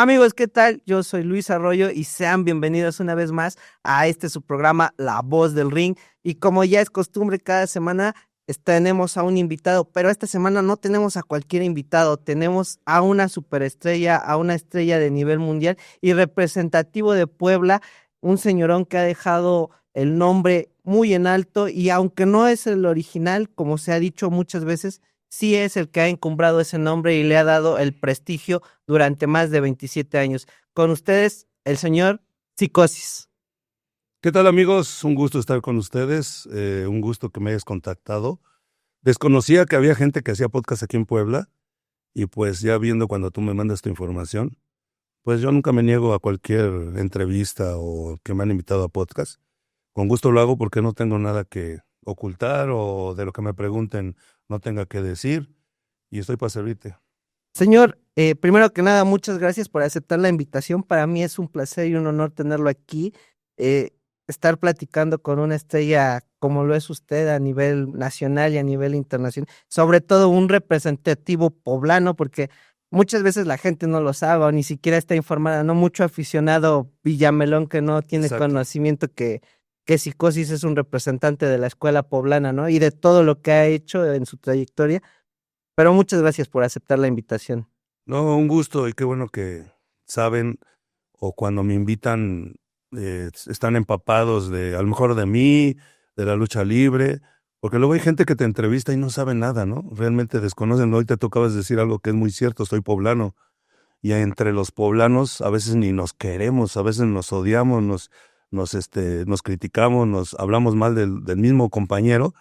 Amigos, ¿qué tal? Yo soy Luis Arroyo y sean bienvenidos una vez más a su programa La Voz del Ring. Y como ya es costumbre, cada semana tenemos a un invitado, pero esta semana no tenemos a cualquier invitado, tenemos a una superestrella, a una estrella de nivel mundial y representativo de Puebla, un señorón que ha dejado el nombre muy en alto y aunque no es el original, como se ha dicho muchas veces, sí es el que ha encumbrado ese nombre y le ha dado el prestigio durante más de 27 años. Con ustedes, el señor Psicosis. ¿Qué tal, amigos? Un gusto estar con ustedes, un gusto que me hayas contactado. Desconocía que había gente que hacía podcast aquí en Puebla y pues ya viendo cuando tú me mandas tu información, pues yo nunca me niego a cualquier entrevista o que me han invitado a podcast. Con gusto lo hago porque no tengo nada que ocultar o de lo que me pregunten no tenga que decir y estoy para servirte. Señor, primero que nada, muchas gracias por aceptar la invitación. Para mí es un placer y un honor tenerlo aquí. Estar platicando con una estrella como lo es usted a nivel nacional y a nivel internacional, sobre todo un representativo poblano, porque muchas veces la gente no lo sabe o ni siquiera está informada, no mucho aficionado Villamelón que no tiene Exacto. conocimiento que Psicosis es un representante de la escuela poblana, ¿no? Y de todo lo que ha hecho en su trayectoria. Pero muchas gracias por aceptar la invitación. No, un gusto y qué bueno que saben o cuando me invitan están empapados de, a lo mejor de mí, de la lucha libre, porque luego hay gente que te entrevista y no sabe nada, ¿no? Realmente desconocen. Hoy te tocabas decir algo que es muy cierto, soy poblano, y entre los poblanos a veces ni nos queremos, a veces nos odiamos, nos criticamos, nos hablamos mal del mismo compañero,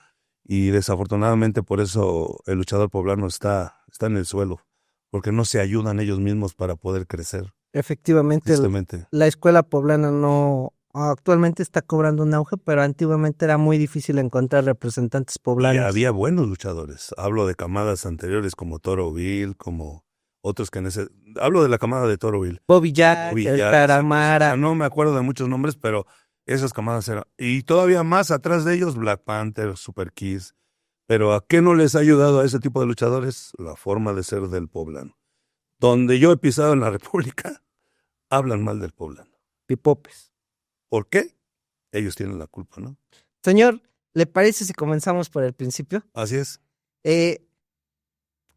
y desafortunadamente por eso el luchador poblano está en el suelo, porque no se ayudan ellos mismos para poder crecer. Efectivamente, Tristemente. la escuela poblana no actualmente está cobrando un auge, pero antiguamente era muy difícil encontrar representantes Y poblanos. había buenos luchadores. Hablo de camadas anteriores como Toro Bill, como otros que hablo de la camada de Toro Bill. Bobby Jack, Bobby el Jack, Taramara. o sea, no me acuerdo de muchos nombres, pero esas camadas eran. Y todavía más atrás de ellos, Black Panther, Super Kiss. Pero ¿a qué no les ha ayudado a ese tipo de luchadores? La forma de ser del poblano. Donde yo he pisado en la República, hablan mal del poblano. Pipopes. ¿Por qué? Ellos tienen la culpa, ¿no? Señor, ¿le parece si comenzamos por el principio? Así es.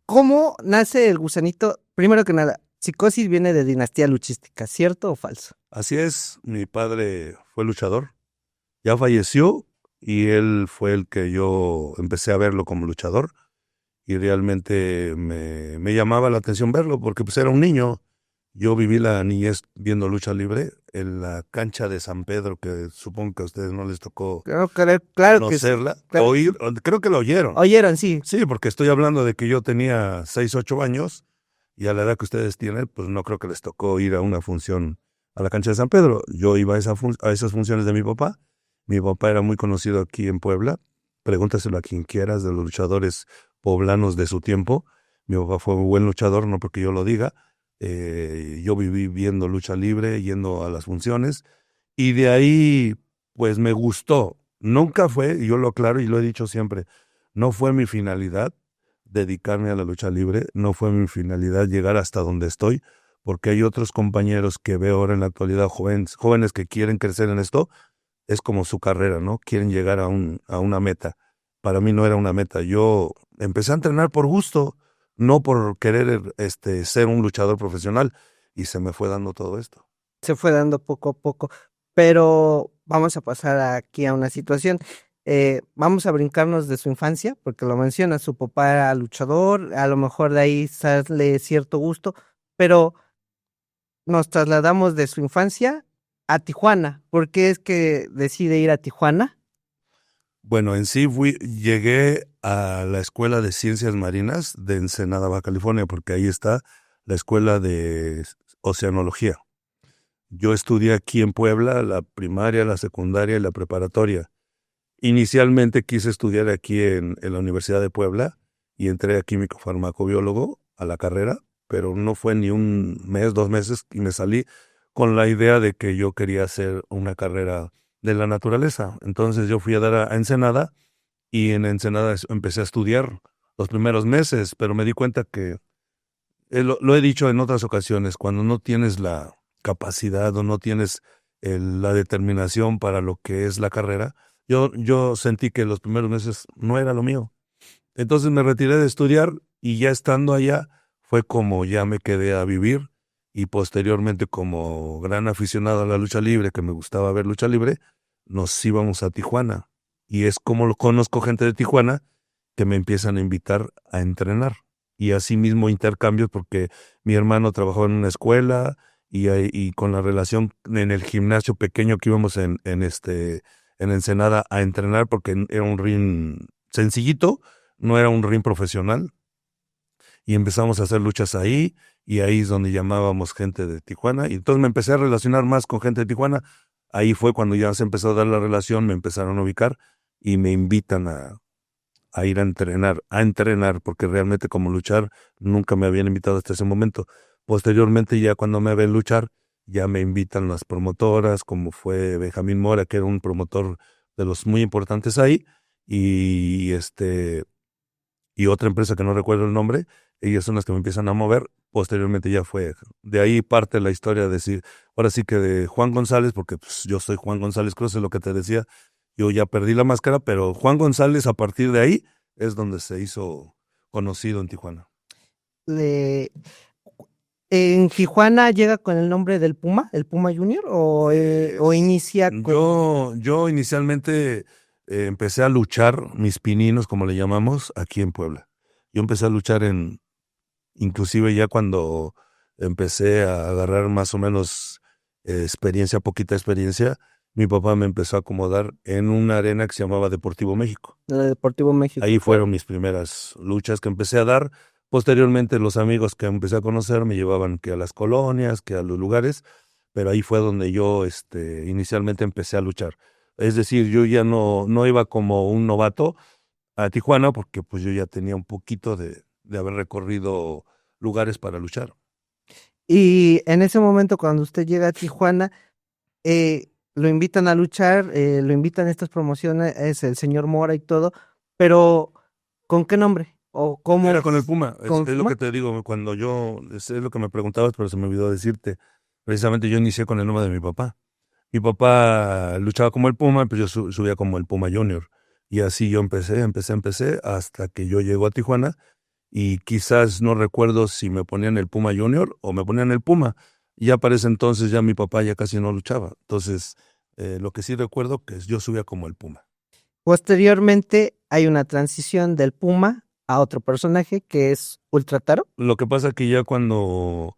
¿Cómo nace el gusanito? Primero que nada, Psicosis viene de dinastía luchística, ¿cierto o falso? Así es. Mi padre fue luchador. Ya falleció y él fue el que yo empecé a verlo como luchador y realmente me llamaba la atención verlo porque pues era un niño. Yo viví la niñez viendo lucha libre en la cancha de San Pedro, que supongo que a ustedes no les tocó Claro que sí. conocerla, Claro. oír, creo que lo oyeron. Oyeron, sí. Sí, porque estoy hablando de que yo tenía 6, 8 años y a la edad que ustedes tienen, pues no creo que les tocó ir a una función a la cancha de San Pedro. Yo iba a esas funciones de mi papá. Mi papá era muy conocido aquí en Puebla. Pregúntaselo a quien quieras de los luchadores poblanos de su tiempo. Mi papá fue un buen luchador, no porque yo lo diga. Yo viví viendo lucha libre, yendo a las funciones, y de ahí, pues me gustó. Nunca fue, y yo lo aclaro y lo he dicho siempre, no fue mi finalidad dedicarme a la lucha libre, no fue mi finalidad llegar hasta donde estoy, porque hay otros compañeros que veo ahora en la actualidad, jóvenes que quieren crecer en esto, es como su carrera, ¿no? Quieren llegar a una meta. Para mí no era una meta. Yo empecé a entrenar por gusto, no por querer ser un luchador profesional, y se me fue dando todo esto. Se fue dando poco a poco, pero vamos a pasar aquí a una situación. Vamos a brincarnos de su infancia, porque lo menciona, su papá era luchador, a lo mejor de ahí sale cierto gusto, pero nos trasladamos de su infancia a Tijuana. ¿Por qué es que decide ir a Tijuana? Bueno, en sí llegué a la Escuela de Ciencias Marinas de Ensenada, Baja California, porque ahí está la Escuela de Oceanología. Yo estudié aquí en Puebla la primaria, la secundaria y la preparatoria. Inicialmente quise estudiar aquí en la Universidad de Puebla y entré a químico farmacobiólogo a la carrera, pero no fue ni un mes, 2 meses y me salí con la idea de que yo quería hacer una carrera de la naturaleza. Entonces yo fui a dar a Ensenada y en Ensenada empecé a estudiar los primeros meses, pero me di cuenta que lo he dicho en otras ocasiones, cuando no tienes la capacidad o no tienes la determinación para lo que es la carrera, yo sentí que los primeros meses no era lo mío. Entonces me retiré de estudiar y ya estando allá fue como ya me quedé a vivir y posteriormente como gran aficionado a la lucha libre, que me gustaba ver lucha libre, nos íbamos a Tijuana y es como lo conozco gente de Tijuana que me empiezan a invitar a entrenar y así mismo intercambios porque mi hermano trabajaba en una escuela y con la relación en el gimnasio pequeño que íbamos en Ensenada a entrenar porque era un ring sencillito, no era un ring profesional, y empezamos a hacer luchas ahí, y ahí es donde llamábamos gente de Tijuana, y entonces me empecé a relacionar más con gente de Tijuana. Ahí fue cuando ya se empezó a dar la relación, me empezaron a ubicar y me invitan a ir a entrenar, porque realmente como luchar nunca me habían invitado hasta ese momento. Posteriormente, ya cuando me ven luchar, ya me invitan las promotoras, como fue Benjamín Mora, que era un promotor de los muy importantes ahí, y y otra empresa que no recuerdo el nombre, ellas son las que me empiezan a mover. Posteriormente ya fue, de ahí parte la historia de decir, ahora sí que de Juan González, porque pues, yo soy Juan González Cruz, es lo que te decía, yo ya perdí la máscara, pero Juan González a partir de ahí es donde se hizo conocido en Tijuana. De, ¿En Tijuana llega con el nombre del Puma, el Puma Junior, o inicia con... Yo inicialmente empecé a luchar mis pininos, como le llamamos, aquí en Puebla. Yo empecé a luchar inclusive ya cuando empecé a agarrar más o menos poquita experiencia, mi papá me empezó a acomodar en una arena que se llamaba Deportivo México. El Deportivo México? Ahí fueron mis primeras luchas que empecé a dar. Posteriormente los amigos que empecé a conocer me llevaban que a las colonias, que a los lugares, pero ahí fue donde yo inicialmente empecé a luchar. Es decir, yo ya no iba como un novato a Tijuana porque pues yo ya tenía un poquito de haber recorrido lugares para luchar. Y en ese momento, cuando usted llega a Tijuana, lo invitan a luchar, lo invitan a estas promociones, es el señor Mora y todo, pero ¿con qué nombre? ¿O cómo? Era con el Puma, ¿Con es lo Puma? que te digo, es lo que me preguntabas, pero se me olvidó decirte. Precisamente yo inicié con el nombre de mi papá. Mi papá luchaba como el Puma, pero yo subía como el Puma Junior. Y así yo empecé, hasta que yo llego a Tijuana y quizás no recuerdo si me ponían el Puma Junior o me ponían el Puma. Y ya para ese entonces ya mi papá ya casi no luchaba. Entonces, lo que sí recuerdo que yo subía como el Puma. Posteriormente hay una transición del Puma a otro personaje que es Ultra Taro. Lo que pasa que ya cuando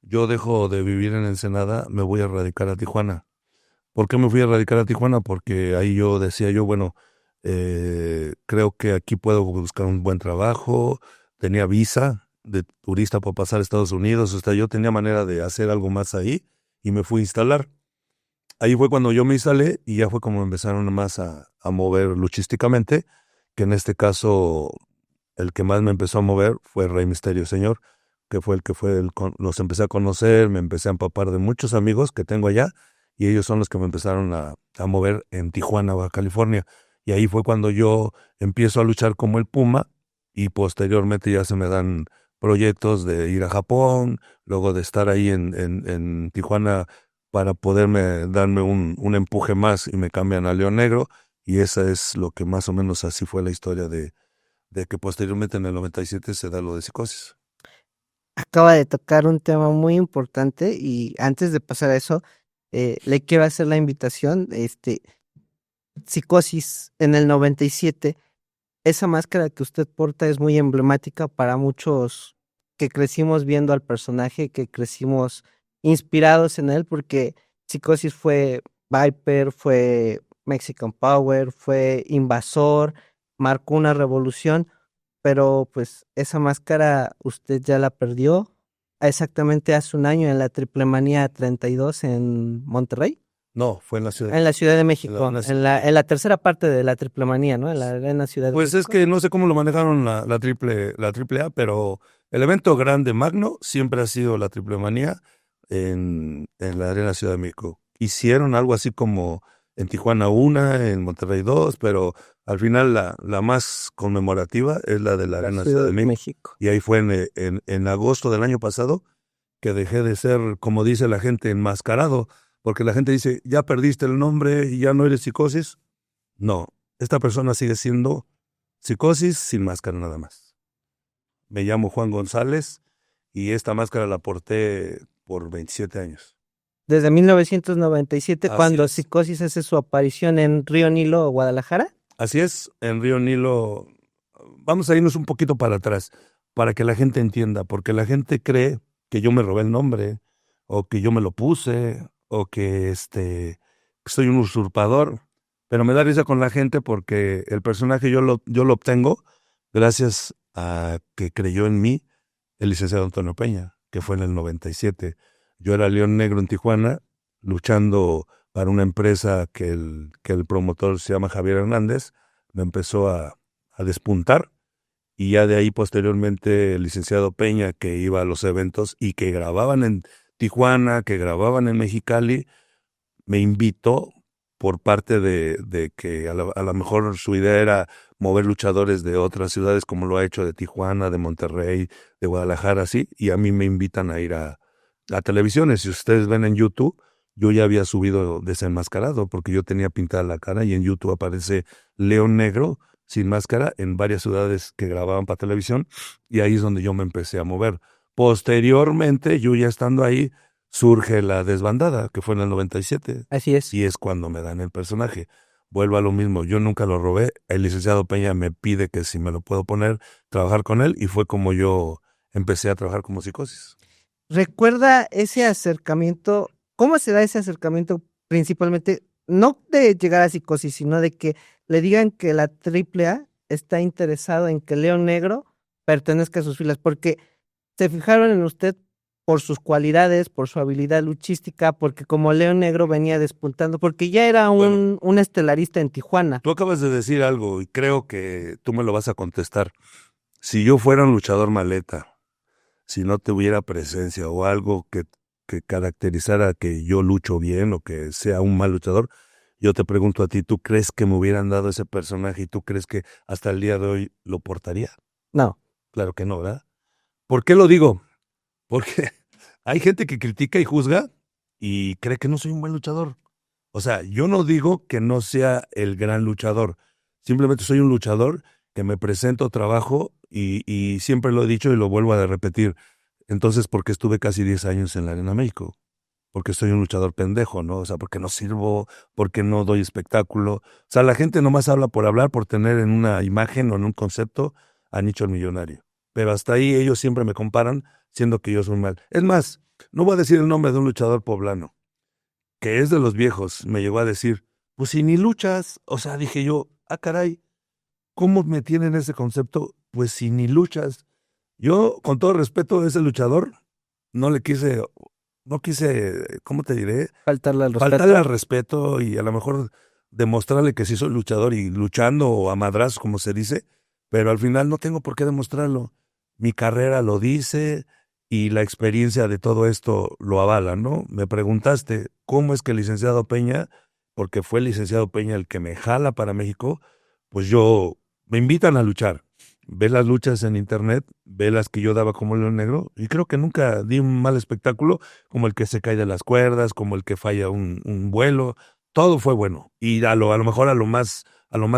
yo dejo de vivir en Ensenada, me voy a radicar a Tijuana. ¿Por qué me fui a radicar a Tijuana? Porque ahí yo decía yo, bueno, creo que aquí puedo buscar un buen trabajo. Tenía visa de turista para pasar a Estados Unidos. O sea, yo tenía manera de hacer algo más ahí y me fui a instalar. Ahí fue cuando yo me instalé y ya fue como empezaron más a mover luchísticamente, que en este caso el que más me empezó a mover fue Rey Misterio Señor, que fue los empecé a conocer, me empecé a empapar de muchos amigos que tengo allá y ellos son los que me empezaron a mover en Tijuana, Baja California. Y ahí fue cuando yo empiezo a luchar como el Puma y posteriormente ya se me dan proyectos de ir a Japón, luego de estar ahí en Tijuana para poderme darme un empuje más y me cambian a León Negro y esa es lo que más o menos así fue la historia de que posteriormente en el 97 se da lo de Psicosis. Acaba de tocar un tema muy importante y antes de pasar a eso, le quiero hacer la invitación, Psicosis en el 97, esa máscara que usted porta es muy emblemática para muchos que crecimos viendo al personaje, que crecimos inspirados en él, porque Psicosis fue Viper, fue Mexican Power, fue Invasor, marcó una revolución, pero pues esa máscara usted ya la perdió exactamente hace un año en la Triple Manía 32 en Monterrey. No, fue en la ciudad. En la Ciudad de En México, la- en la tercera parte de la Triple Manía, ¿no? En la Arena Ciudad de Pues es México. que no sé cómo lo manejaron la triple A, pero el evento grande magno siempre ha sido la Triple Manía en la Arena Ciudad de México. Hicieron algo así como En Tijuana una, en Monterrey dos, pero al final la más conmemorativa es la de la Arena Ciudad de México. Y ahí fue en agosto del año pasado que dejé de ser, como dice la gente, enmascarado, porque la gente dice, ya perdiste el nombre y ya no eres Psicosis. No, esta persona sigue siendo Psicosis sin máscara nada más. Me llamo Juan González y esta máscara la porté por 27 años. Desde 1997, Así cuando es. Psicosis hace su aparición en Río Nilo, Guadalajara. Así es, en Río Nilo. Vamos a irnos un poquito para atrás, para que la gente entienda, porque la gente cree que yo me robé el nombre, o que yo me lo puse, o que soy un usurpador, pero me da risa con la gente porque el personaje yo lo obtengo gracias a que creyó en mí el licenciado Antonio Peña, que fue en el 97. Yo era León Negro en Tijuana, luchando para una empresa que el promotor se llama Javier Hernández, me empezó a despuntar. Y ya de ahí posteriormente el licenciado Peña, que iba a los eventos y que grababan en Tijuana, que grababan en Mexicali, me invitó por parte de que a lo mejor su idea era mover luchadores de otras ciudades, como lo ha hecho de Tijuana, de Monterrey, de Guadalajara, así, y a mí me invitan a ir a televisiones. Si ustedes ven en YouTube, yo ya había subido desenmascarado, porque yo tenía pintada la cara, y en YouTube aparece León Negro, sin máscara, en varias ciudades que grababan para televisión, y ahí es donde yo me empecé a mover. Posteriormente, yo ya estando ahí, surge la desbandada, que fue en el 97. Así es. Y es cuando me dan el personaje. Vuelvo a lo mismo, yo nunca lo robé, el licenciado Peña me pide que si me lo puedo poner, trabajar con él, y fue como yo empecé a trabajar como Psicosis. ¿Recuerda ese acercamiento? ¿Cómo se da ese acercamiento principalmente? No de llegar a Psicosis, sino de que le digan que la AAA está interesado en que León Negro pertenezca a sus filas, porque se fijaron en usted por sus cualidades, por su habilidad luchística, porque como León Negro venía despuntando, porque ya era un estelarista en Tijuana. Tú acabas de decir algo y creo que tú me lo vas a contestar. Si yo fuera un luchador maleta, si no tuviera presencia o algo que caracterizara que yo lucho bien o que sea un mal luchador, yo te pregunto a ti, ¿tú crees que me hubieran dado ese personaje y tú crees que hasta el día de hoy lo portaría? No. Claro que no, ¿verdad? ¿Por qué lo digo? Porque hay gente que critica y juzga y cree que no soy un buen luchador. O sea, yo no digo que no sea el gran luchador. Simplemente soy un luchador que me presento, trabajo y siempre lo he dicho y lo vuelvo a repetir. Entonces, ¿por qué estuve casi 10 años en la Arena México? Porque soy un luchador pendejo, ¿no? O sea, porque no sirvo, porque no doy espectáculo. O sea, la gente nomás habla por hablar, por tener en una imagen o en un concepto a Nicho el Millonario. Pero hasta ahí ellos siempre me comparan, siendo que yo soy mal. Es más, no voy a decir el nombre de un luchador poblano, que es de los viejos, me llegó a decir, pues si ni luchas, o sea, dije yo, caray, ¿cómo me tienen ese concepto? Pues si ni luchas. Yo, con todo respeto a ese luchador, no quise, ¿cómo te diré? Faltarle al respeto. Faltarle al respeto y a lo mejor demostrarle que sí soy luchador y luchando a madrazos, como se dice, pero al final no tengo por qué demostrarlo. Mi carrera lo dice y la experiencia de todo esto lo avala, ¿no? Me preguntaste, ¿cómo es que el licenciado Peña, porque fue el licenciado Peña el que me jala para México, pues me invitan a luchar. Ve las luchas en internet, ve las que yo daba como León Negro, y creo que nunca di un mal espectáculo, como el que se cae de las cuerdas, como el que falla un vuelo, todo fue bueno, y a lo mejor a lo más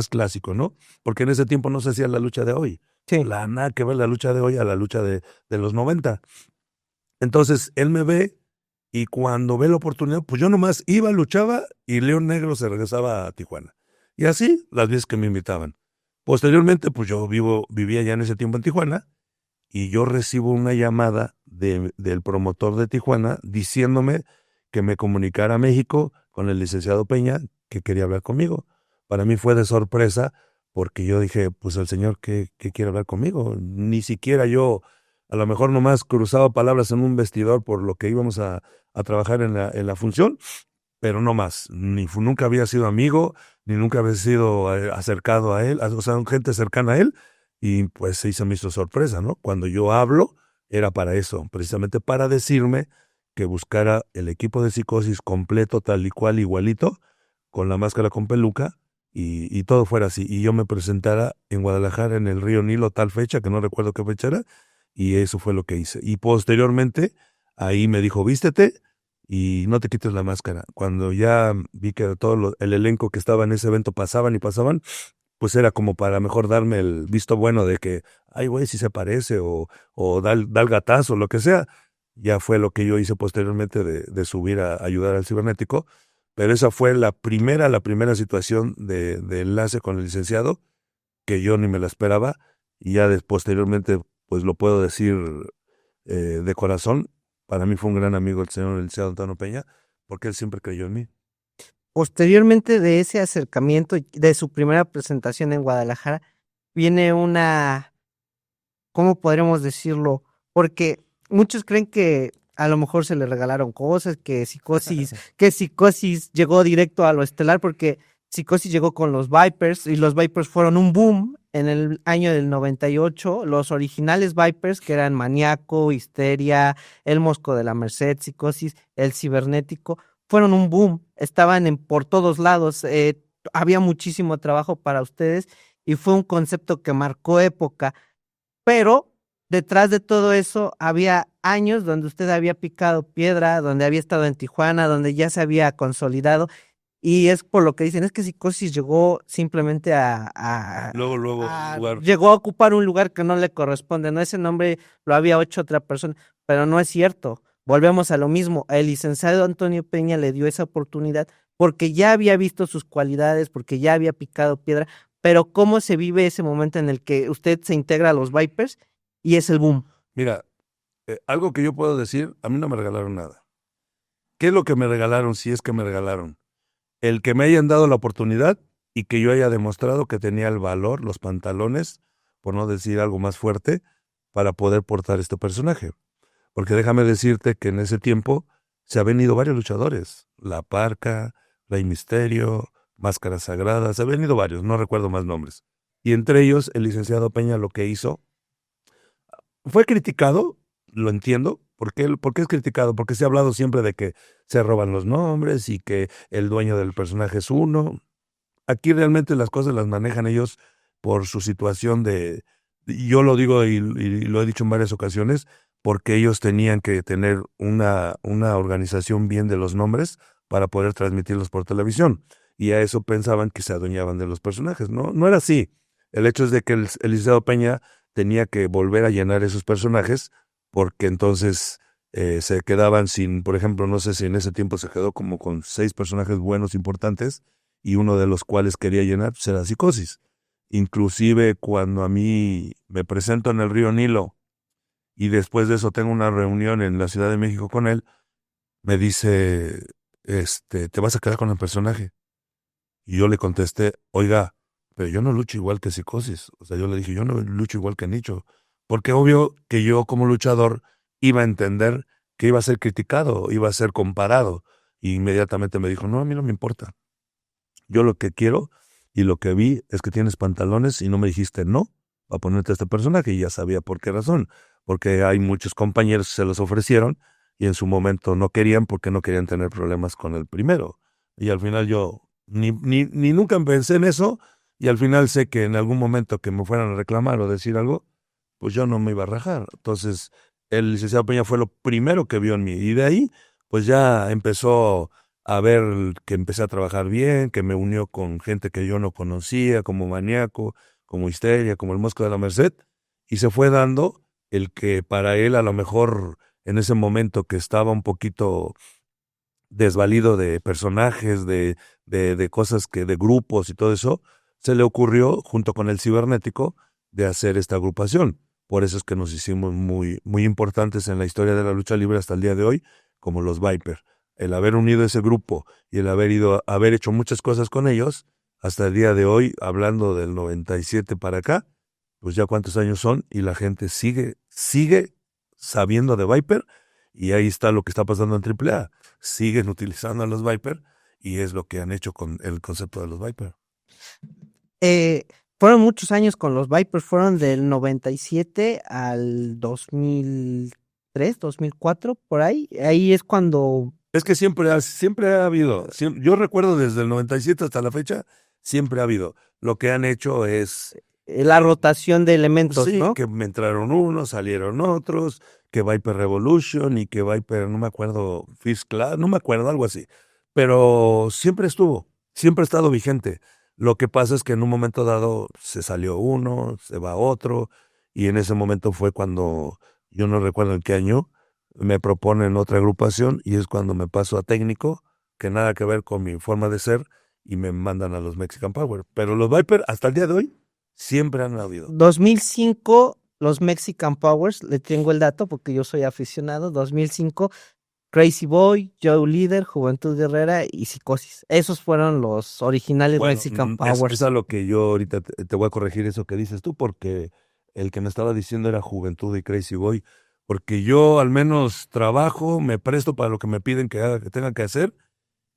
clásico, ¿no? Porque en ese tiempo no se hacía la lucha de hoy. Sí. Nada que ver la lucha de hoy a la lucha de los 90. Entonces, él me ve, y cuando ve la oportunidad, pues yo nomás iba, luchaba, y León Negro se regresaba a Tijuana. Y así, las veces que me invitaban. Posteriormente, pues yo vivía ya en ese tiempo en Tijuana, y yo recibo una llamada del promotor de Tijuana diciéndome que me comunicara a México con el licenciado Peña, que quería hablar conmigo. Para mí fue de sorpresa, porque yo dije, pues el señor que quiere hablar conmigo. Ni siquiera yo, a lo mejor nomás cruzaba palabras en un vestidor por lo que íbamos a trabajar en la función, pero no más. Nunca había sido amigo, ni nunca había sido acercado a él, o sea, gente cercana a él, y pues se me hizo sorpresa, ¿no? Cuando yo hablo, era para eso, precisamente para decirme que buscara el equipo de Psicosis completo, tal y cual, igualito, con la máscara con peluca, y todo fuera así. Y yo me presentara en Guadalajara, en el Río Nilo, tal fecha, que no recuerdo qué fecha era, y eso fue lo que hice. Y posteriormente, ahí me dijo, vístete y no te quites la máscara. Cuando ya vi que todo el elenco que estaba en ese evento pasaban y pasaban, pues era como para mejor darme el visto bueno de que, ay, güey, si se parece, o da el gatazo, lo que sea. Ya fue lo que yo hice posteriormente de subir a ayudar al cibernético, pero esa fue la primera situación de enlace con el licenciado, que yo ni me la esperaba, y ya posteriormente, pues lo puedo decir de corazón, para mí fue un gran amigo el señor licenciado Antonio Peña, porque él siempre creyó en mí. Posteriormente de ese acercamiento, de su primera presentación en Guadalajara, viene una, ¿cómo podremos decirlo? Porque muchos creen que a lo mejor se le regalaron cosas, que Psicosis llegó directo a lo estelar, porque Psicosis llegó con los Vipers, y los Vipers fueron un boom en el año del 98. Los originales Vipers, que eran Maníaco, Histeria, El Mosco de la Merced, Psicosis, El Cibernético, fueron un boom, estaban por todos lados, había muchísimo trabajo para ustedes, y fue un concepto que marcó época. Pero detrás de todo eso había años donde usted había picado piedra, donde había estado en Tijuana, donde ya se había consolidado, y es por lo que dicen, es que Psicosis llegó simplemente Luego, lugar. llegó a ocupar un lugar que no le corresponde, ¿no? Ese nombre lo había hecho otra persona, pero no es cierto. Volvemos a lo mismo, el licenciado Antonio Peña le dio esa oportunidad porque ya había visto sus cualidades, porque ya había picado piedra, pero ¿cómo se vive ese momento en el que usted se integra a los Vipers y es el boom? Mira, algo que yo puedo decir, a mí no me regalaron nada. ¿Qué es lo que me regalaron, si es que me regalaron? El que me hayan dado la oportunidad y que yo haya demostrado que tenía el valor, los pantalones, por no decir algo más fuerte, para poder portar este personaje. Porque déjame decirte que en ese tiempo se han venido varios luchadores. La Parca, Rey Misterio, Máscaras Sagradas, se han venido varios, no recuerdo más nombres. Y entre ellos, el licenciado Peña lo que hizo fue criticado, lo entiendo. ¿Por qué es criticado? Porque se ha hablado siempre de que se roban los nombres y que el dueño del personaje es uno. Aquí realmente las cosas las manejan ellos por su situación yo lo digo y lo he dicho en varias ocasiones, porque ellos tenían que tener una organización bien de los nombres para poder transmitirlos por televisión. Y a eso pensaban que se adueñaban de los personajes. No, no era así. El hecho es de que el licenciado Peña tenía que volver a llenar esos personajes, porque entonces se quedaban sin, por ejemplo, no sé si en ese tiempo se quedó como con 6 personajes buenos, importantes, y uno de los cuales quería llenar pues, era Psicosis. Inclusive cuando a mí me presento en el Río Nilo y después de eso tengo una reunión en la Ciudad de México con él, me dice, ¿te vas a quedar con el personaje? Y yo le contesté, oiga, pero yo no lucho igual que Psicosis. O sea, yo le dije, yo no lucho igual que Nicho. Porque obvio que yo como luchador iba a entender que iba a ser criticado, iba a ser comparado. Y inmediatamente me dijo, no, a mí no me importa. Yo lo que quiero y lo que vi es que tienes pantalones y no me dijiste no a ponerte a este personaje, y ya sabía por qué razón. Porque hay muchos compañeros que se los ofrecieron y en su momento no querían porque no querían tener problemas con el primero. Y al final yo ni nunca pensé en eso, y al final sé que en algún momento que me fueran a reclamar o decir algo, pues yo no me iba a rajar. Entonces, el licenciado Peña fue lo primero que vio en mí. Y de ahí, pues ya empezó a ver que empecé a trabajar bien, que me unió con gente que yo no conocía, como Maníaco, como Histeria, como el Mosco de la Merced, y se fue dando el que para él a lo mejor en ese momento que estaba un poquito desvalido de personajes, de cosas de grupos y todo eso, se le ocurrió, junto con el cibernético, de hacer esta agrupación. Por eso es que nos hicimos muy, muy importantes en la historia de la lucha libre hasta el día de hoy, como los Viper. El haber unido ese grupo y el haber hecho muchas cosas con ellos, hasta el día de hoy, hablando del 97 para acá, pues ya cuántos años son, y la gente sigue sabiendo de Viper, y ahí está lo que está pasando en AAA. Siguen utilizando a los Viper, y es lo que han hecho con el concepto de los Viper. Eh, Fueron muchos años con los Vipers, fueron del 97 al 2003, 2004, por ahí. Ahí es cuando Es que siempre ha habido. Yo recuerdo desde el 97 hasta la fecha, siempre ha habido. Lo que han hecho es, La rotación de elementos, sí, ¿no? que me entraron unos, salieron otros, que Viper Revolution y que Viper, no me acuerdo, First Class, no me acuerdo, algo así. Pero siempre ha estado vigente. Lo que pasa es que en un momento dado se salió uno, se va otro, y en ese momento fue cuando, yo no recuerdo en qué año, me proponen otra agrupación y es cuando me paso a técnico, que nada que ver con mi forma de ser, y me mandan a los Mexican Power. Pero los Viper, hasta el día de hoy, siempre han habido. 2005, los Mexican Powers, le tengo el dato porque yo soy aficionado. 2005, Crazy Boy, Joe Líder, Juventud Guerrera y Psicosis. Esos fueron los originales Bueno, Mexican es Powers. a lo que yo ahorita te voy a corregir eso que dices tú, porque el que me estaba diciendo era Juventud y Crazy Boy, porque yo al menos trabajo, me presto para lo que me piden que haga, que tenga que hacer,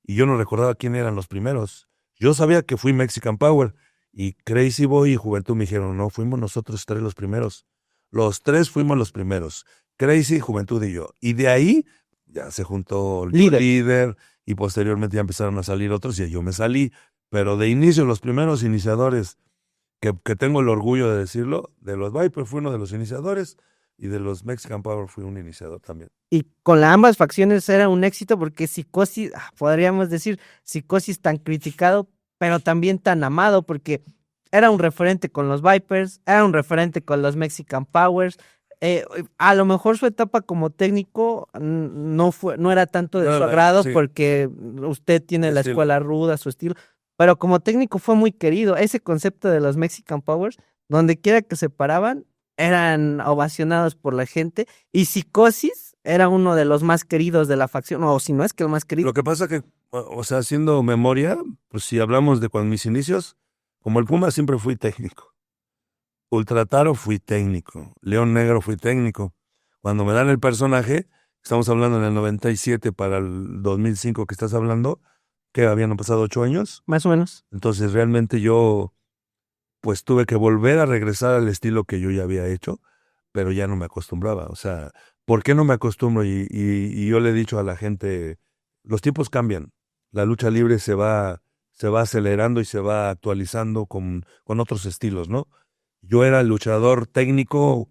y yo no recordaba quién eran los primeros. Yo sabía que fui Mexican Power, y Crazy Boy y Juventud me dijeron, no, fuimos nosotros tres los primeros. Los tres fuimos los primeros, Crazy, Juventud y yo. Y de ahí ya se juntó el Líder. líder, y posteriormente ya empezaron a salir otros, y yo me salí. Pero de inicio, los primeros iniciadores, que tengo el orgullo de decirlo, de los Viper fui uno de los iniciadores, y de los Mexican Power fui un iniciador también. Y con ambas facciones era un éxito porque Psicosis, podríamos decir, Psicosis tan criticado, pero también tan amado porque era un referente con los Vipers, era un referente con los Mexican Powers. A lo mejor su etapa como técnico no era tanto de su agrado Sí, porque usted tiene la estilo. escuela ruda, su estilo, pero como técnico fue muy querido. Ese concepto de los Mexican Powers, donde quiera que se paraban, eran ovacionados por la gente. Y Psicosis era uno de los más queridos de la facción, o si no es que el más querido. Lo que pasa que, o sea, haciendo memoria, pues si hablamos de cuando mis inicios, como el Puma siempre fui técnico. Ultra Taro fui técnico. León Negro fui técnico. Cuando me dan el personaje, estamos hablando en el 97 para el 2005 que estás hablando, que habían pasado 8 años. Más o menos. Entonces realmente yo pues tuve que volver a regresar al estilo que yo ya había hecho, pero ya no me acostumbraba. O sea, ¿por qué no me acostumbro? Y yo le he dicho a la gente, los tiempos cambian. La lucha libre se va acelerando y se va actualizando con otros estilos, ¿no? Yo era el luchador técnico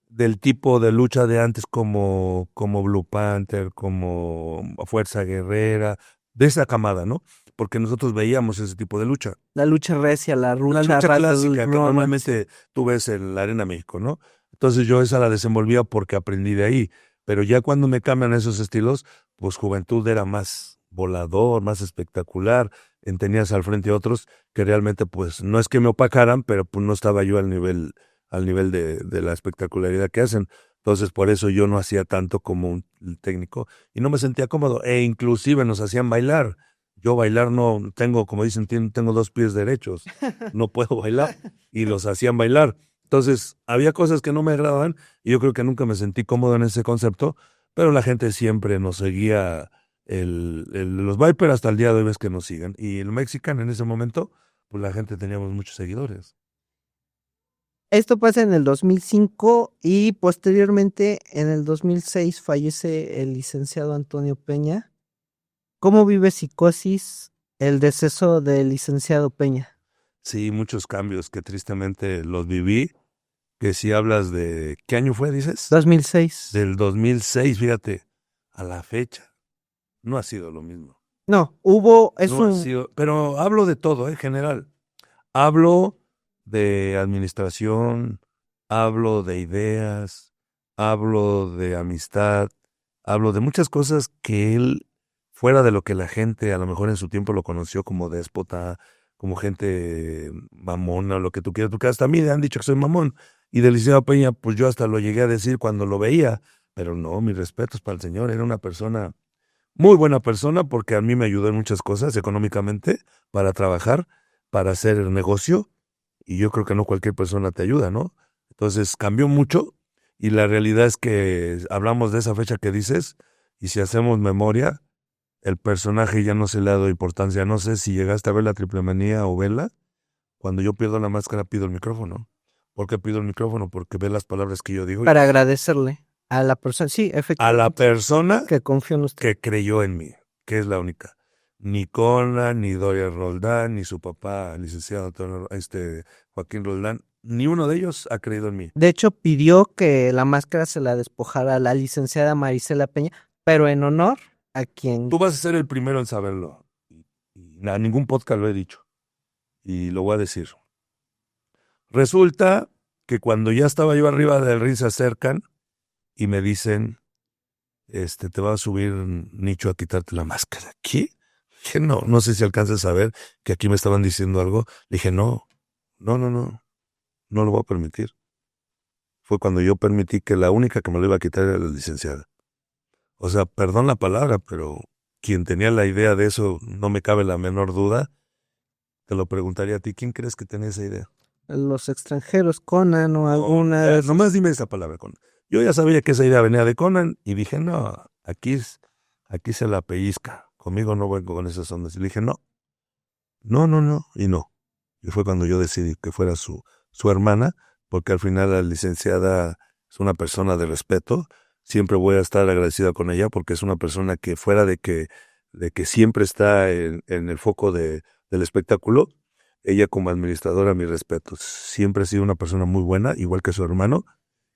del tipo de lucha de antes como Blue Panther, como Fuerza Guerrera, de esa camada, ¿no? Porque nosotros veíamos ese tipo de lucha. La lucha recia, la La lucha, lucha clásica que no, normalmente tú ves en la Arena México, ¿no? Entonces yo esa la desenvolvía porque aprendí de ahí. Pero ya cuando me cambian esos estilos, pues Juventud era más volador, más espectacular. Tenías al frente otros que realmente, pues, no es que me opacaran, pero pues no estaba yo al nivel de la espectacularidad que hacen. Entonces, por eso yo no hacía tanto como un técnico y no me sentía cómodo. E inclusive nos hacían bailar. Yo bailar no tengo, como dicen, tengo 2 pies derechos, no puedo bailar, y los hacían bailar. Entonces, había cosas que no me agradaban, y yo creo que nunca me sentí cómodo en ese concepto, pero la gente siempre nos seguía, los Viper hasta el día de hoy ves que nos siguen, y el Mexican en ese momento, pues la gente teníamos muchos seguidores. Esto pasa en el 2005 y posteriormente en el 2006 fallece el licenciado Antonio Peña. ¿Cómo vive Psicosis el deceso del licenciado Peña? Sí, muchos cambios que tristemente los viví, que si hablas de, ¿qué año fue, dices? 2006. Del 2006, fíjate, a la fecha, no ha sido lo mismo. No, No ha sido, pero hablo de todo, en general. Hablo de administración, hablo de ideas, hablo de amistad, hablo de muchas cosas que él, fuera de lo que la gente a lo mejor en su tiempo lo conoció como déspota, como gente mamona, lo que tú quieras, porque hasta a mí me han dicho que soy mamón. Y del licenciado Peña, pues yo hasta lo llegué a decir cuando lo veía, pero no, mis respetos para el señor, era una persona, muy buena persona, porque a mí me ayudó en muchas cosas económicamente para trabajar, para hacer el negocio, y yo creo que no cualquier persona te ayuda, ¿no? Entonces cambió mucho, y la realidad es que hablamos de esa fecha que dices, y si hacemos memoria, el personaje ya no se le ha dado importancia. No sé si llegaste a ver la Triple Manía o verla. Cuando yo pierdo la máscara pido el micrófono. ¿Por qué pido el micrófono? Porque ve las palabras que yo digo. para agradecerle. A la persona, sí, A la efectivamente, persona que confió en usted. que creyó en mí, que es la única. Ni Conan, ni Doria Roldán, ni su papá, el licenciado Joaquín Roldán, ni uno de ellos ha creído en mí. De hecho, pidió que la máscara se la despojara a la licenciada Marisela Peña, pero en honor a quien... Tú vas a ser el primero en saberlo. Y a ningún podcast lo he dicho. Y lo voy a decir. Resulta que cuando ya estaba yo arriba del ring se acercan y me dicen, te va a subir Nicho a quitarte la máscara. ¿Qué? Dije, no sé si alcanzas a ver que aquí me estaban diciendo algo. Le dije, no lo voy a permitir. Fue cuando yo permití que la única que me lo iba a quitar era la licenciada. O sea, perdón la palabra, pero quien tenía la idea de eso, no me cabe la menor duda, te lo preguntaría a ti, ¿quién crees que tenía esa idea? Los extranjeros, Conan o alguna de esas... Nomás dime esa palabra, Conan. Yo ya sabía que esa idea venía de Conan y dije, no, aquí se la pellizca. Conmigo no vengo con esas ondas. Y le dije, no, y no. Y fue cuando yo decidí que fuera su hermana, porque al final la licenciada es una persona de respeto. Siempre voy a estar agradecida con ella porque es una persona que fuera de que siempre está en el foco del espectáculo, ella como administradora, mis respetos. Siempre ha sido una persona muy buena, igual que su hermano,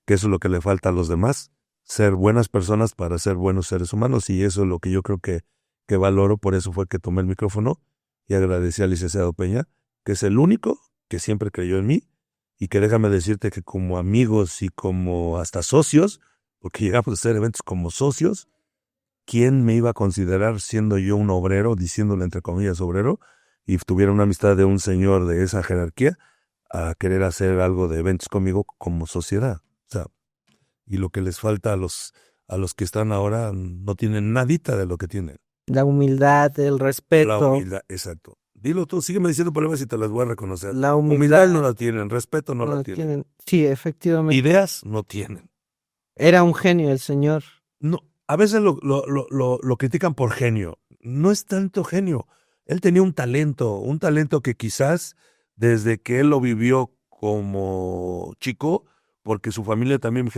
que eso es lo que le falta a los demás, ser buenas personas para ser buenos seres humanos, y eso es lo que yo creo que valoro. Por eso fue que tomé el micrófono y agradecí al licenciado Peña, que es el único que siempre creyó en mí, y que déjame decirte que como amigos y como hasta socios, porque llegamos a hacer eventos como socios, ¿quién me iba a considerar siendo yo un obrero, diciéndole entre comillas obrero, y tuviera una amistad de un señor de esa jerarquía, a querer hacer algo de eventos conmigo como sociedad? O sea, y lo que les falta a los que están ahora no tienen nadita de lo que tienen. La humildad, el respeto. La humildad, exacto. Dilo tú, sígueme diciendo palabras y te las voy a reconocer. La humildad no la tienen, respeto no la tienen. Sí, efectivamente. Ideas no tienen. Era un genio el señor. No, a veces lo critican por genio. No es tanto genio. Él tenía un talento que quizás desde que él lo vivió como chico, porque su familia también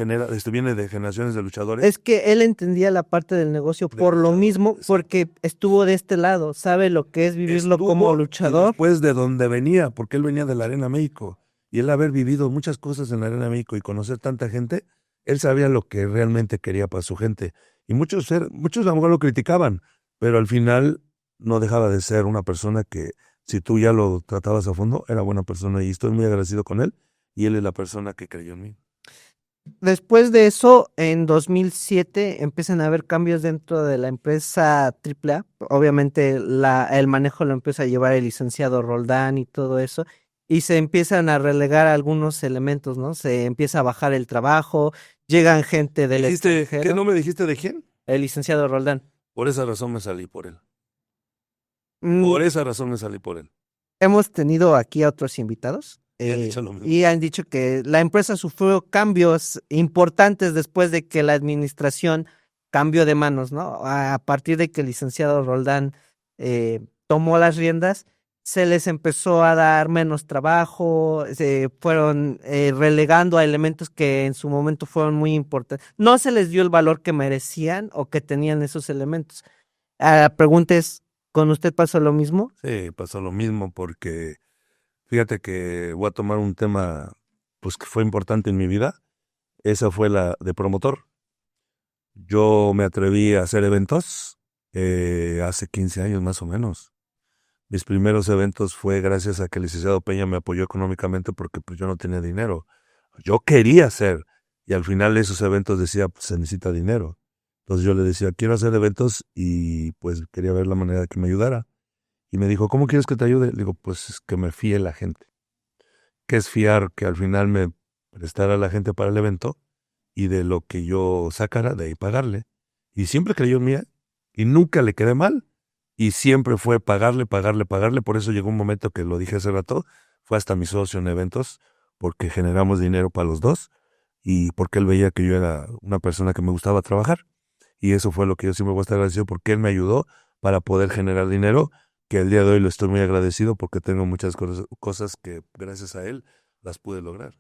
viene de generaciones de luchadores. Es que él entendía la parte del negocio por lo mismo, porque estuvo de este lado, sabe lo que es vivirlo como luchador. Después de donde venía, porque él venía de la Arena México, y él haber vivido muchas cosas en la Arena México y conocer tanta gente, él sabía lo que realmente quería para su gente. Y muchos a lo mejor lo criticaban, pero al final no dejaba de ser una persona que, si tú ya lo tratabas a fondo, era buena persona, y estoy muy agradecido con él, y él es la persona que creyó en mí. Después de eso, en 2007 empiezan a haber cambios dentro de la empresa AAA. Obviamente el manejo lo empieza a llevar el licenciado Roldán y todo eso, y se empiezan a relegar algunos elementos, ¿no? Se empieza a bajar el trabajo, llegan gente del extranjero. ¿Qué no me dijiste de quién? El licenciado Roldán. Por esa razón me salí por él. Por esa razón me salí por él. Hemos tenido aquí a otros invitados. Y han dicho que la empresa sufrió cambios importantes después de que la administración cambió de manos, ¿no? A partir de que el licenciado Roldán tomó las riendas, se les empezó a dar menos trabajo, se fueron relegando a elementos que en su momento fueron muy importantes. No se les dio el valor que merecían o que tenían esos elementos. La pregunta es, ¿con usted pasó lo mismo? Sí, pasó lo mismo, porque fíjate que voy a tomar un tema pues que fue importante en mi vida. Esa fue la de promotor. Yo me atreví a hacer eventos hace 15 años más o menos. Mis primeros eventos fue gracias a que el licenciado Peña me apoyó económicamente, porque pues yo no tenía dinero. Yo quería hacer, y al final esos eventos decía, pues se necesita dinero. Entonces yo le decía, quiero hacer eventos, y pues quería ver la manera de que me ayudara. Y me dijo, ¿cómo quieres que te ayude? Le digo, pues es que me fíe la gente. ¿Qué es fiar? Que al final me prestara la gente para el evento, y de lo que yo sacara, de ahí pagarle. Y siempre creyó en mí, y nunca le quedé mal. Y siempre fue pagarle. Por eso llegó un momento que lo dije hace rato, fue hasta mi socio en eventos, porque generamos dinero para los dos, y porque él veía que yo era una persona que me gustaba trabajar. Y eso fue lo que yo siempre voy a estar agradecido, porque él me ayudó para poder generar dinero, que el día de hoy lo estoy muy agradecido, porque tengo muchas cosas que gracias a él las pude lograr.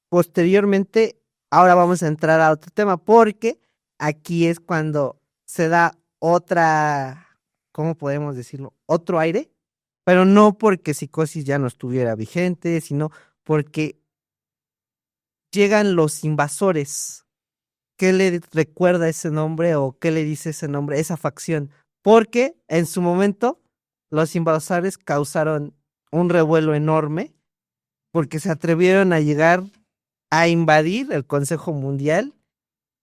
Posteriormente ahora vamos a entrar a otro tema, porque aquí es cuando se da otra, ¿cómo podemos decirlo? Otro aire, pero no porque Psicosis ya no estuviera vigente, sino porque llegan los invasores. ¿Qué le recuerda ese nombre o qué le dice ese nombre, esa facción? Porque en su momento los invasores causaron un revuelo enorme porque se atrevieron a llegar a invadir el Consejo Mundial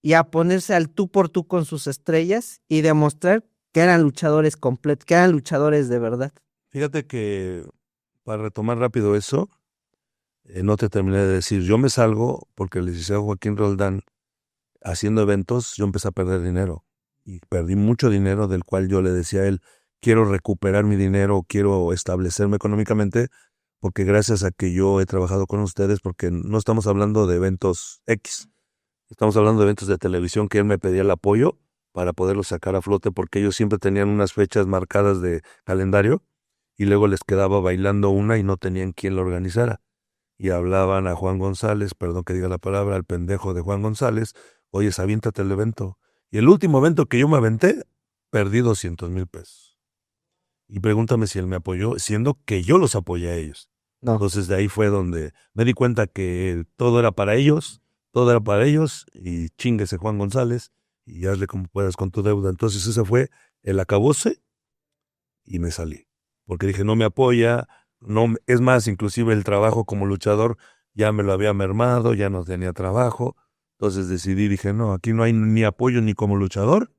y a ponerse al tú por tú con sus estrellas y demostrar que eran luchadores completos, que eran luchadores de verdad. Fíjate que, para retomar rápido eso, no te terminé de decir, yo me salgo porque el licenciado Joaquín Roldán, haciendo eventos, yo empecé a perder dinero. Y perdí mucho dinero, del cual yo le decía a él, quiero recuperar mi dinero, quiero establecerme económicamente, porque gracias a que yo he trabajado con ustedes, porque no estamos hablando de eventos X, estamos hablando de eventos de televisión que él me pedía el apoyo para poderlos sacar a flote, porque ellos siempre tenían unas fechas marcadas de calendario y luego les quedaba bailando una y no tenían quien lo organizara. Y hablaban a Juan González, perdón que diga la palabra, al pendejo de Juan González, oye, aviéntate el evento. Y el último evento que yo me aventé, perdí 200,000 pesos. Y pregúntame si él me apoyó, siendo que yo los apoyé a ellos. No. Entonces de ahí fue donde me di cuenta que todo era para ellos, y chinguese Juan González, y hazle como puedas con tu deuda. Entonces ese fue el acabose y me salí. Porque dije, no me apoya, no, es más, inclusive el trabajo como luchador ya me lo había mermado, ya no tenía trabajo. Entonces dije, no, aquí no hay ni apoyo ni como luchador,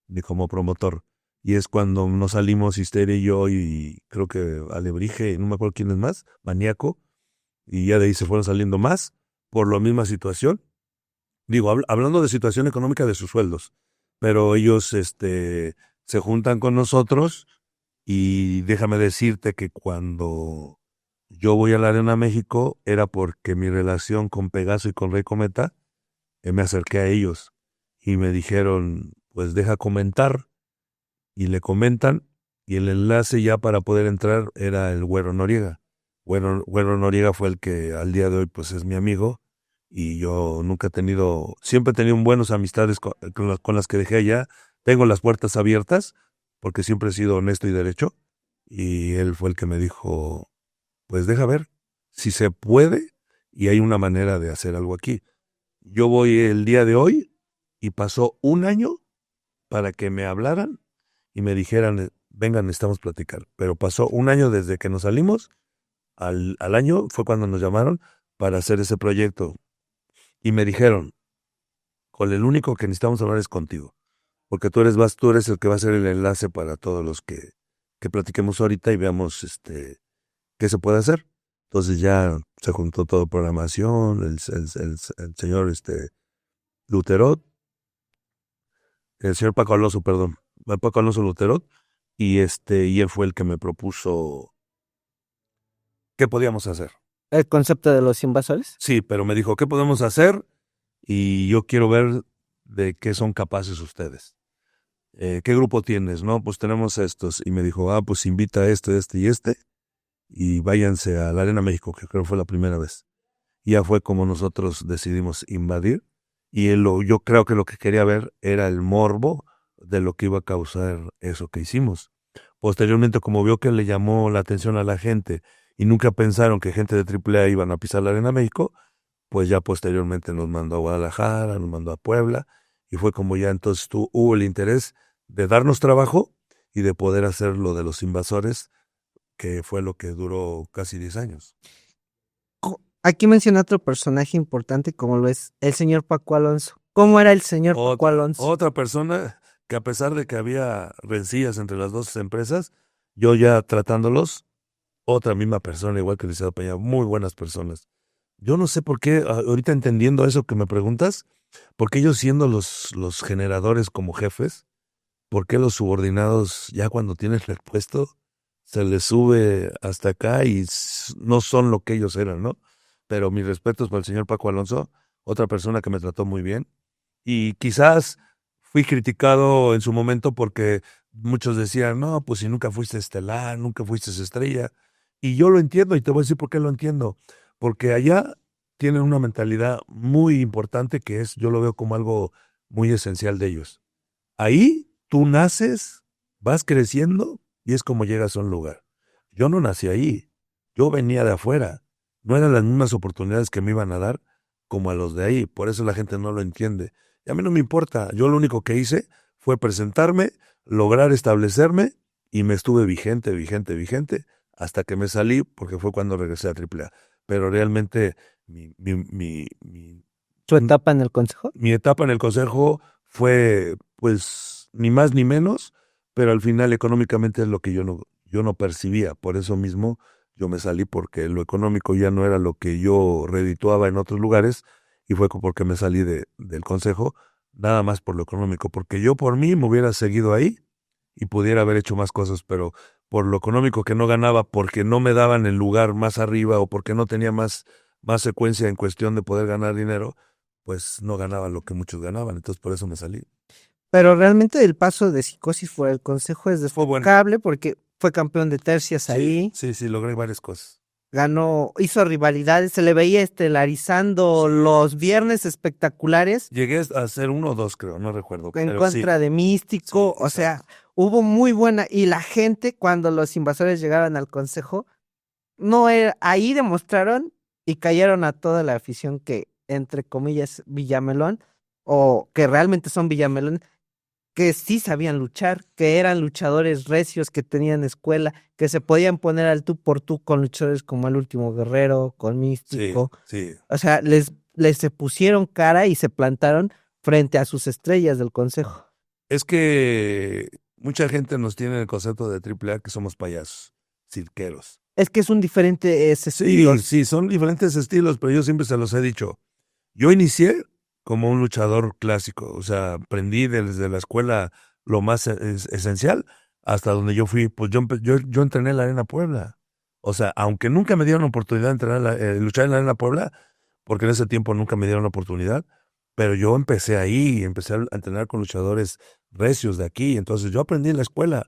ni como promotor. Y es cuando nos salimos Histeria y yo, y creo que Alebrije, no me acuerdo quién es más, Maníaco, y ya de ahí se fueron saliendo más por la misma situación. Digo, hablando de situación económica de sus sueldos, pero ellos se juntan con nosotros y déjame decirte que cuando yo voy a la Arena México era porque mi relación con Pegaso y con Rey Cometa, me acerqué a ellos y me dijeron, pues deja comentar, y le comentan, y el enlace ya para poder entrar era el Güero Noriega. Güero Noriega fue el que al día de hoy pues es mi amigo, y yo nunca he tenido, siempre he tenido buenas amistades con las que dejé allá. Tengo las puertas abiertas porque siempre he sido honesto y derecho, y él fue el que me dijo, pues deja ver si se puede y hay una manera de hacer algo aquí. Yo voy el día de hoy y pasó un año para que me hablaran y me dijeran, vengan, necesitamos platicar. Pero pasó un año desde que nos salimos, al año fue cuando nos llamaron para hacer ese proyecto. Y me dijeron, con el único que necesitamos hablar es contigo, porque tú eres el que va a ser el enlace para todos los que platiquemos ahorita y veamos qué se puede hacer. Entonces ya se juntó todo programación, el señor Luterot, el señor Paco Alonso, perdón, Paco Alonso Luterot, y él fue el que me propuso qué podíamos hacer. ¿El concepto de los invasores? Sí, pero me dijo, ¿qué podemos hacer? Y yo quiero ver de qué son capaces ustedes. ¿Qué grupo tienes? No, pues tenemos estos. Y me dijo, pues invita a y váyanse a la Arena México, que creo que fue la primera vez. Y ya fue como nosotros decidimos invadir. Y yo creo que lo que quería ver era el morbo de lo que iba a causar eso que hicimos. Posteriormente, como vio que le llamó la atención a la gente y nunca pensaron que gente de AAA iban a pisar la Arena México, pues ya posteriormente nos mandó a Guadalajara, nos mandó a Puebla, y fue como ya entonces hubo el interés de darnos trabajo y de poder hacer lo de los invasores, que fue lo que duró casi 10 años. Aquí menciona otro personaje importante como lo es el señor Paco Alonso. ¿Cómo era el señor Paco Alonso? Otra persona que, a pesar de que había rencillas entre las dos empresas, yo ya tratándolos, otra misma persona, igual que Liceo Peña, muy buenas personas. Yo no sé por qué, ahorita entendiendo eso que me preguntas, por qué ellos siendo los generadores como jefes, por qué los subordinados ya cuando tienen el puesto se les sube hasta acá y no son lo que ellos eran, ¿no? Pero mis respetos para el señor Paco Alonso, otra persona que me trató muy bien. Y quizás fui criticado en su momento porque muchos decían, no, pues si nunca fuiste estelar, nunca fuiste estrella. Y yo lo entiendo, y te voy a decir por qué lo entiendo. Porque allá tienen una mentalidad muy importante que es, yo lo veo como algo muy esencial de ellos. Ahí tú naces, vas creciendo y es como llegas a un lugar. Yo no nací ahí, yo venía de afuera. No eran las mismas oportunidades que me iban a dar como a los de ahí, por eso la gente no lo entiende. Y a mí no me importa, yo lo único que hice fue presentarme, lograr establecerme y me estuve vigente, hasta que me salí, porque fue cuando regresé a AAA. Pero realmente mi, mi, mi, mi, ¿Su etapa en el consejo? mi etapa en el consejo fue, pues, ni más ni menos, pero al final económicamente es lo que yo no percibía. Por eso mismo yo me salí, porque lo económico ya no era lo que yo redituaba en otros lugares, y fue porque me salí del consejo, nada más por lo económico, porque yo por mí me hubiera seguido ahí y pudiera haber hecho más cosas, pero por lo económico que no ganaba, porque no me daban el lugar más arriba o porque no tenía más secuencia en cuestión de poder ganar dinero, pues no ganaba lo que muchos ganaban, entonces por eso me salí. Pero realmente el paso de Psicosis fuera del consejo es Fue bueno. destacable porque fue campeón de tercias Sí, ahí, sí, logré varias cosas. ganó, hizo rivalidades, se le veía estelarizando Sí, los sí. viernes espectaculares Llegué a hacer 1 o 2, creo, no recuerdo, en pero sí, contra de sí, Místico, o sea, exacto. hubo muy buena, y la gente cuando los invasores llegaban al consejo, no era, ahí demostraron y cayeron a toda la afición que, entre comillas, Villamelón, o que realmente son Villamelón, que sí sabían luchar, que eran luchadores recios, que tenían escuela, que se podían poner al tú por tú con luchadores como el Último Guerrero, con Sí, Místico. sí. O sea, les se pusieron cara y se plantaron frente a sus estrellas del consejo. Es que mucha gente nos tiene el concepto de AAA que somos payasos, cirqueros. Es que es un diferente estilo. Sí, sí, son diferentes estilos, pero yo siempre se los he dicho. Yo inicié como un luchador clásico, o sea, aprendí desde la escuela lo más esencial hasta donde yo fui. Pues yo entrené en la Arena Puebla. O sea, aunque nunca me dieron oportunidad de luchar en la Arena Puebla, porque en ese tiempo nunca me dieron oportunidad, pero yo empecé ahí, empecé a entrenar con luchadores recios de aquí. Entonces yo aprendí en la escuela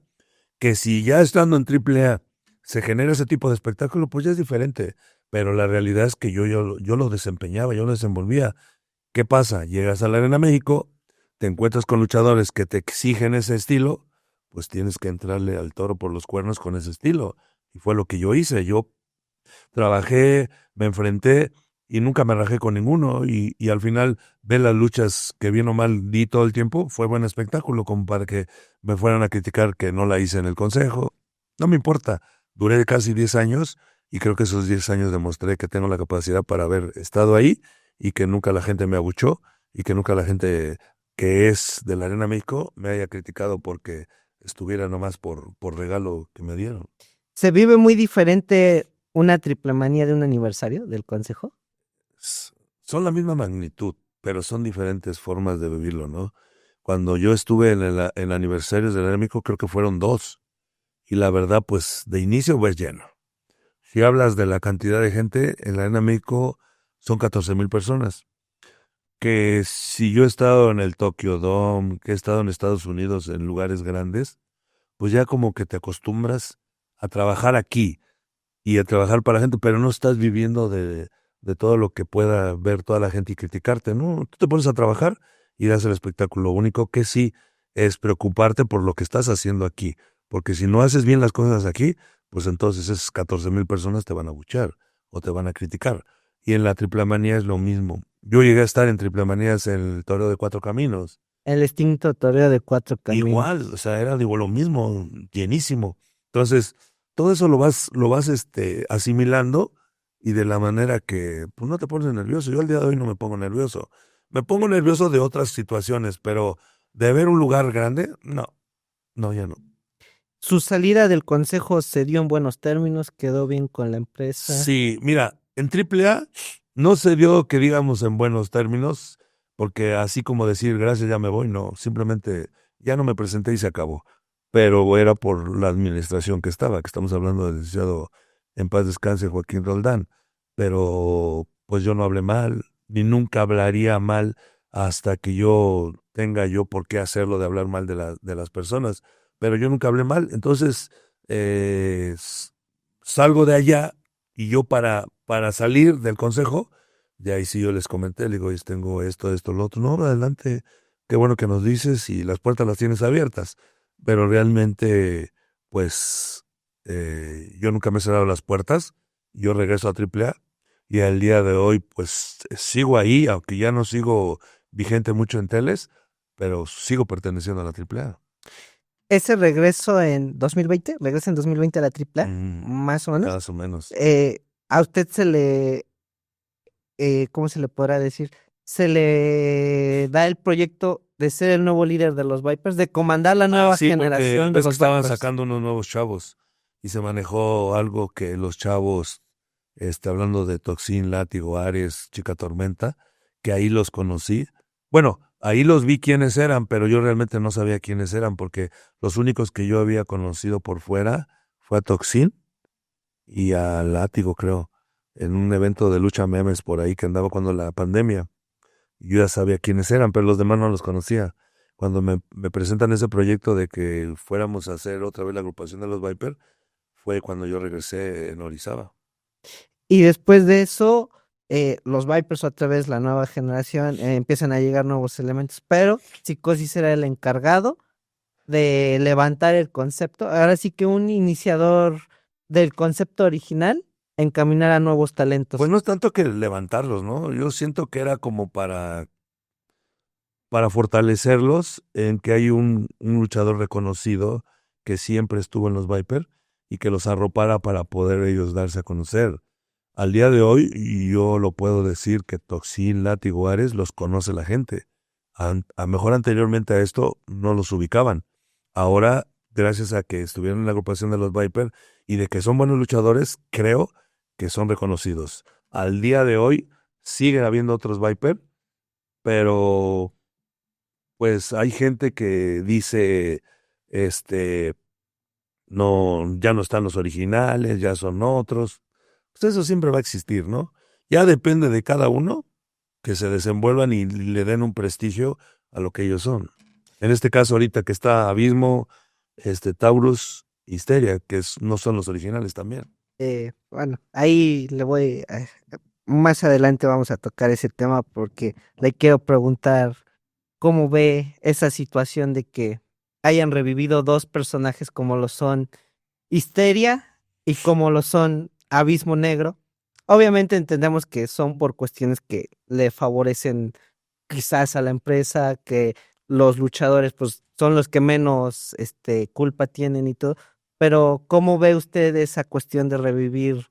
que si ya estando en AAA se genera ese tipo de espectáculo, pues ya es diferente. Pero la realidad es que yo lo desempeñaba, yo lo desenvolvía. ¿Qué pasa? Llegas a la Arena México, te encuentras con luchadores que te exigen ese estilo, pues tienes que entrarle al toro por los cuernos con ese estilo. Y fue lo que yo hice. Yo trabajé, me enfrenté y nunca me rajé con ninguno. Y al final, ver las luchas que bien o mal di todo el tiempo, fue buen espectáculo, como para que me fueran a criticar que no la hice en el consejo. No me importa. Duré casi 10 años y creo que esos 10 años demostré que tengo la capacidad para haber estado ahí y que nunca la gente me abuchó y que nunca la gente que es de la Arena México me haya criticado porque estuviera nomás por regalo que me dieron. ¿Se vive muy diferente una triple manía de un aniversario del consejo? Son la misma magnitud, pero son diferentes formas de vivirlo, ¿no? Cuando yo estuve en aniversarios del México, creo que fueron 2. Y la verdad, pues de inicio, pues lleno. Si hablas de la cantidad de gente, en la Arena México son 14,000 personas. Que si yo he estado en el Tokyo Dome, que he estado en Estados Unidos en lugares grandes, pues ya como que te acostumbras a trabajar aquí y a trabajar para la gente, pero no estás viviendo de todo lo que pueda ver toda la gente y criticarte, ¿no? Tú te pones a trabajar y das el espectáculo. Lo único que sí es preocuparte por lo que estás haciendo aquí, porque si no haces bien las cosas aquí, pues entonces esas 14,000 personas te van a buchar o te van a criticar. Y en la Triple Manía es lo mismo. Yo llegué a estar en Triple Manías en el Toreo de Cuatro Caminos. El extinto toreo de cuatro Igual, o caminos. sea, era digo lo mismo, llenísimo. Entonces, todo eso lo vas asimilando y de la manera que pues no te pones nervioso. Yo al día de hoy no me pongo nervioso. Me pongo nervioso de otras situaciones, pero de ver un lugar grande, no, no, ya no. Su salida del consejo se dio en buenos términos, quedó bien con la empresa. Sí, mira, en AAA no se dio que digamos en buenos términos, porque así como decir gracias, ya me voy, no, simplemente ya no me presenté y se acabó. Pero era por la administración que estaba, que estamos hablando del licenciado en paz descanse Joaquín Roldán. Pero pues yo no hablé mal, ni nunca hablaría mal hasta que yo tenga yo por qué hacerlo de hablar mal de las personas. Pero yo nunca hablé mal, entonces salgo de allá y yo para salir del consejo, De ahí sí yo les comenté, le digo, oye, tengo esto, lo otro. No, adelante, qué bueno que nos dices y las puertas las tienes abiertas. Pero realmente, pues, yo nunca me he cerrado las puertas. Yo regreso a AAA y al día de hoy, pues, sigo ahí, aunque ya no sigo vigente mucho en teles, pero sigo perteneciendo a la AAA. Ese regreso en 2020, regresa en 2020 a la AAA, Mm, más o menos. más o menos. A usted se le, ¿cómo se le podrá decir? Se le da el proyecto de ser el nuevo líder de los Vipers, de comandar la nueva Sí, porque generación de ves que los estaban Vipers. sacando unos nuevos chavos y se manejó algo que los chavos, hablando de Toxin, Látigo, Ares, Chica Tormenta, que ahí los conocí. Bueno, ahí los vi quiénes eran, pero yo realmente no sabía quiénes eran porque los únicos que yo había conocido por fuera fue a Toxin y a Látigo, creo, en un evento de lucha memes por ahí que andaba cuando la pandemia. Yo ya sabía quiénes eran, pero los demás no los conocía. Cuando me presentan ese proyecto de que fuéramos a hacer otra vez la agrupación de los Viper, fue cuando yo regresé en Orizaba. Y después de eso, los Vipers otra vez, la nueva generación, empiezan a llegar nuevos elementos, pero Psicosis era el encargado de levantar el concepto. Ahora sí que un iniciador del concepto original, encaminar a nuevos Pues talentos. no es tanto que levantarlos, ¿no? Yo siento que era como para fortalecerlos en que hay un luchador reconocido que siempre estuvo en los Viper y que los arropara para poder ellos darse a conocer. Al día de hoy, y yo lo puedo decir que Toxin, Látigo, Ares los conoce la gente. A mejor anteriormente a esto no los ubicaban. Ahora, gracias a que estuvieron en la agrupación de los Viper y de que son buenos luchadores, creo que son reconocidos. Al día de hoy sigue habiendo otros Viper, pero pues hay gente que dice, no, ya no están los originales, ya son otros. Pues eso siempre va a existir, ¿no? Ya depende de cada uno que se desenvuelvan y le den un prestigio a lo que ellos son. En este caso, ahorita que está Abismo, Taurus, Histeria, no son los originales también. Bueno, ahí más adelante vamos a tocar ese tema porque le quiero preguntar cómo ve esa situación de que hayan revivido dos personajes como lo son Histeria y como lo son Abismo Negro. Obviamente entendemos que son por cuestiones que le favorecen quizás a la empresa, que los luchadores pues son los que menos culpa tienen y todo, pero ¿cómo ve usted esa cuestión de revivir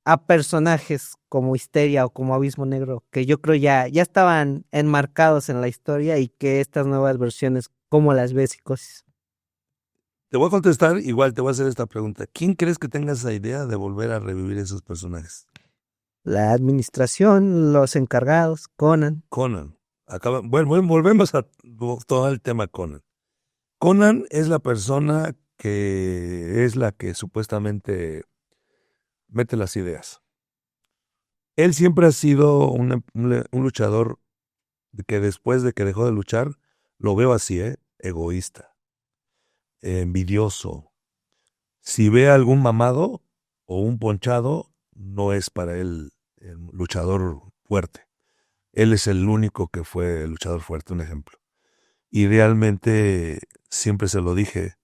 a personajes como Histeria o como Abismo Negro, que yo creo ya estaban enmarcados en la historia y que estas nuevas versiones, ¿cómo las ves, Psicosis? Te voy a contestar, igual te voy a hacer esta pregunta. ¿Quién crees que tenga esa idea de volver a revivir esos personajes? La administración, los encargados, Conan. Conan. Bueno, volvemos a todo el tema Conan. Conan es la persona que es la que supuestamente mete las ideas. Él siempre ha sido un luchador que después de que dejó de luchar, lo veo así, egoísta, envidioso. Si ve a algún mamado o un ponchado, no es para él el luchador fuerte. Él es el único que fue el luchador fuerte, un ejemplo. Y realmente siempre se lo dije,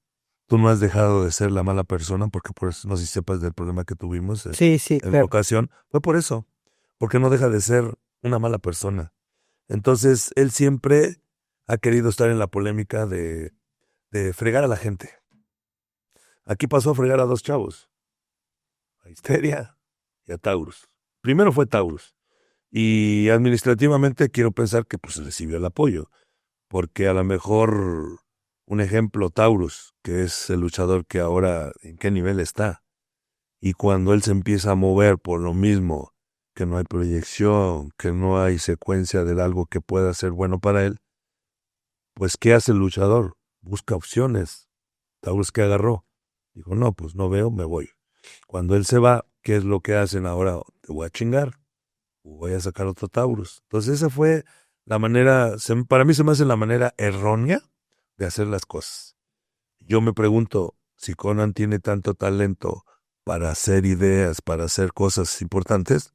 tú no has dejado de ser la mala persona, porque por eso, no sé si sepas del problema que tuvimos Sí, sí, en la claro. ocasión, fue por eso, porque no deja de ser una mala persona. Entonces, él siempre ha querido estar en la polémica de fregar a la gente. Aquí pasó a fregar a dos chavos, a Histeria y a Taurus. Primero fue Taurus, y administrativamente quiero pensar que pues recibió el apoyo, porque a lo mejor un ejemplo, Taurus, que es el luchador que ahora en qué nivel está, y cuando él se empieza a mover por lo mismo, que no hay proyección, que no hay secuencia de algo que pueda ser bueno para él, pues ¿qué hace el luchador? Busca opciones. Taurus, ¿qué agarró? Dijo, no, pues no veo, me voy. Cuando él se va, ¿qué es lo que hacen ahora? Te voy a chingar, voy a sacar otro Taurus. Entonces esa fue la manera, para mí se me hace la manera errónea de hacer las cosas. Yo me pregunto, si Conan tiene tanto talento para hacer ideas, para hacer cosas importantes,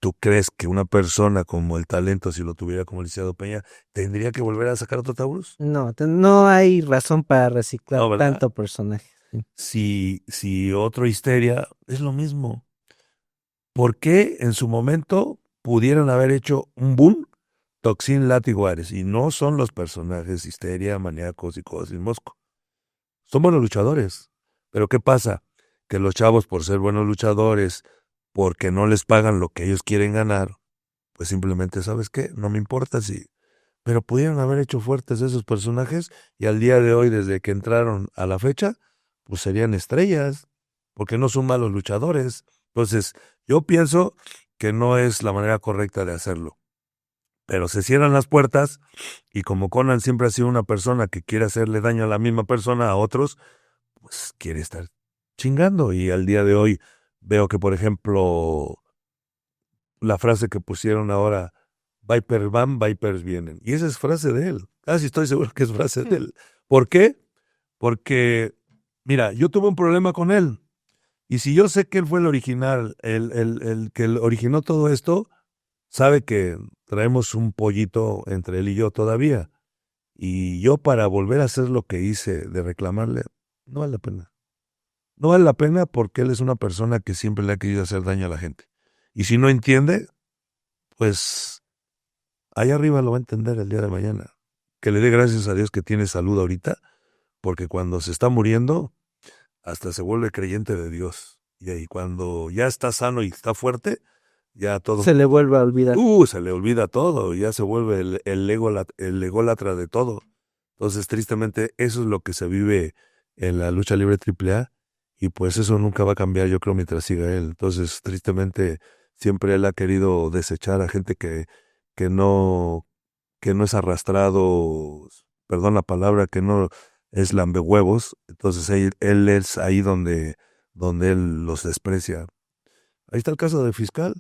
¿tú crees que una persona como el talento, si lo tuviera como Liceo Peña, tendría que volver a sacar otro Taurus? No, no hay razón para reciclar No, ¿verdad? tanto personaje. Sí. Si otro Histeria, es lo mismo. ¿Por qué en su momento pudieron haber hecho un boom Toxin, Látigo, Ares? Y no son los personajes Histeria, Maníacos, Psicosis, Mosco. Son buenos luchadores. Pero ¿qué pasa? Que los chavos, por ser buenos luchadores, porque no les pagan lo que ellos quieren ganar, pues simplemente, ¿sabes qué? No me importa si... Pero pudieron haber hecho fuertes esos personajes y al día de hoy, desde que entraron a la fecha, pues serían estrellas, porque no son malos luchadores. Entonces, yo pienso que no es la manera correcta de hacerlo. Pero se cierran las puertas y como Conan siempre ha sido una persona que quiere hacerle daño a la misma persona, a otros, pues quiere estar chingando. Y al día de hoy veo que, por ejemplo, la frase que pusieron ahora, Vipers van, Vipers vienen. Y esa es frase de él. Casi estoy seguro que es frase de él. ¿Por qué? Porque, mira, yo tuve un problema con él. Y si yo sé que él fue el original, el que originó todo esto, sabe que traemos un pollito entre él y yo todavía. Y yo para volver a hacer lo que hice de reclamarle, no vale la pena. No vale la pena porque él es una persona que siempre le ha querido hacer daño a la gente. Y si no entiende, pues allá arriba lo va a entender el día de mañana. Que le dé gracias a Dios que tiene salud ahorita, porque cuando se está muriendo, hasta se vuelve creyente de Dios. Y ahí cuando ya está sano y está fuerte, ya todo, Se le vuelve a olvidar. se le olvida todo, ya se vuelve el ególatra de todo. Entonces, tristemente, eso es lo que se vive en la lucha libre AAA, y pues eso nunca va a cambiar, yo creo, mientras siga él. Entonces, tristemente, siempre él ha querido desechar a gente que no, que no es arrastrado, perdón la palabra, que no es lambehuevos. Entonces, él es ahí donde él los desprecia. Ahí está el caso del Fiscal.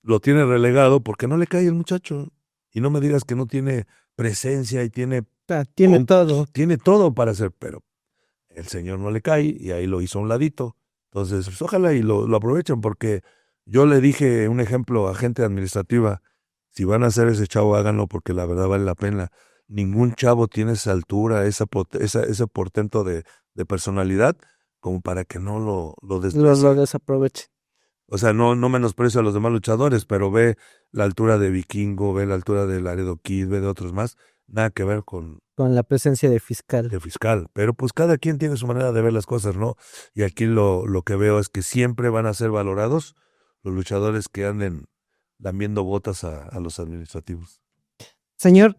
Lo tiene relegado porque no le cae el muchacho. Y no me digas que no tiene presencia y Tiene todo. tiene todo para hacer, pero el señor no le cae y ahí lo hizo a un ladito. Entonces, pues, ojalá y lo aprovechen, porque yo le dije un ejemplo a gente administrativa: si van a hacer ese chavo, háganlo porque la verdad vale la pena. Ningún chavo tiene esa altura, ese portento de personalidad como para que no lo desprecie. Lo desaproveche. O sea, no menosprecio a los demás luchadores, pero ve la altura de Vikingo, ve la altura de Laredo Kid, ve de otros más, nada que ver con Con la presencia de Fiscal. el Fiscal. Pero pues cada quien tiene su manera de ver las cosas, ¿no? Y aquí lo que veo es que siempre van a ser valorados los luchadores que anden lambiendo botas a los administrativos. Señor,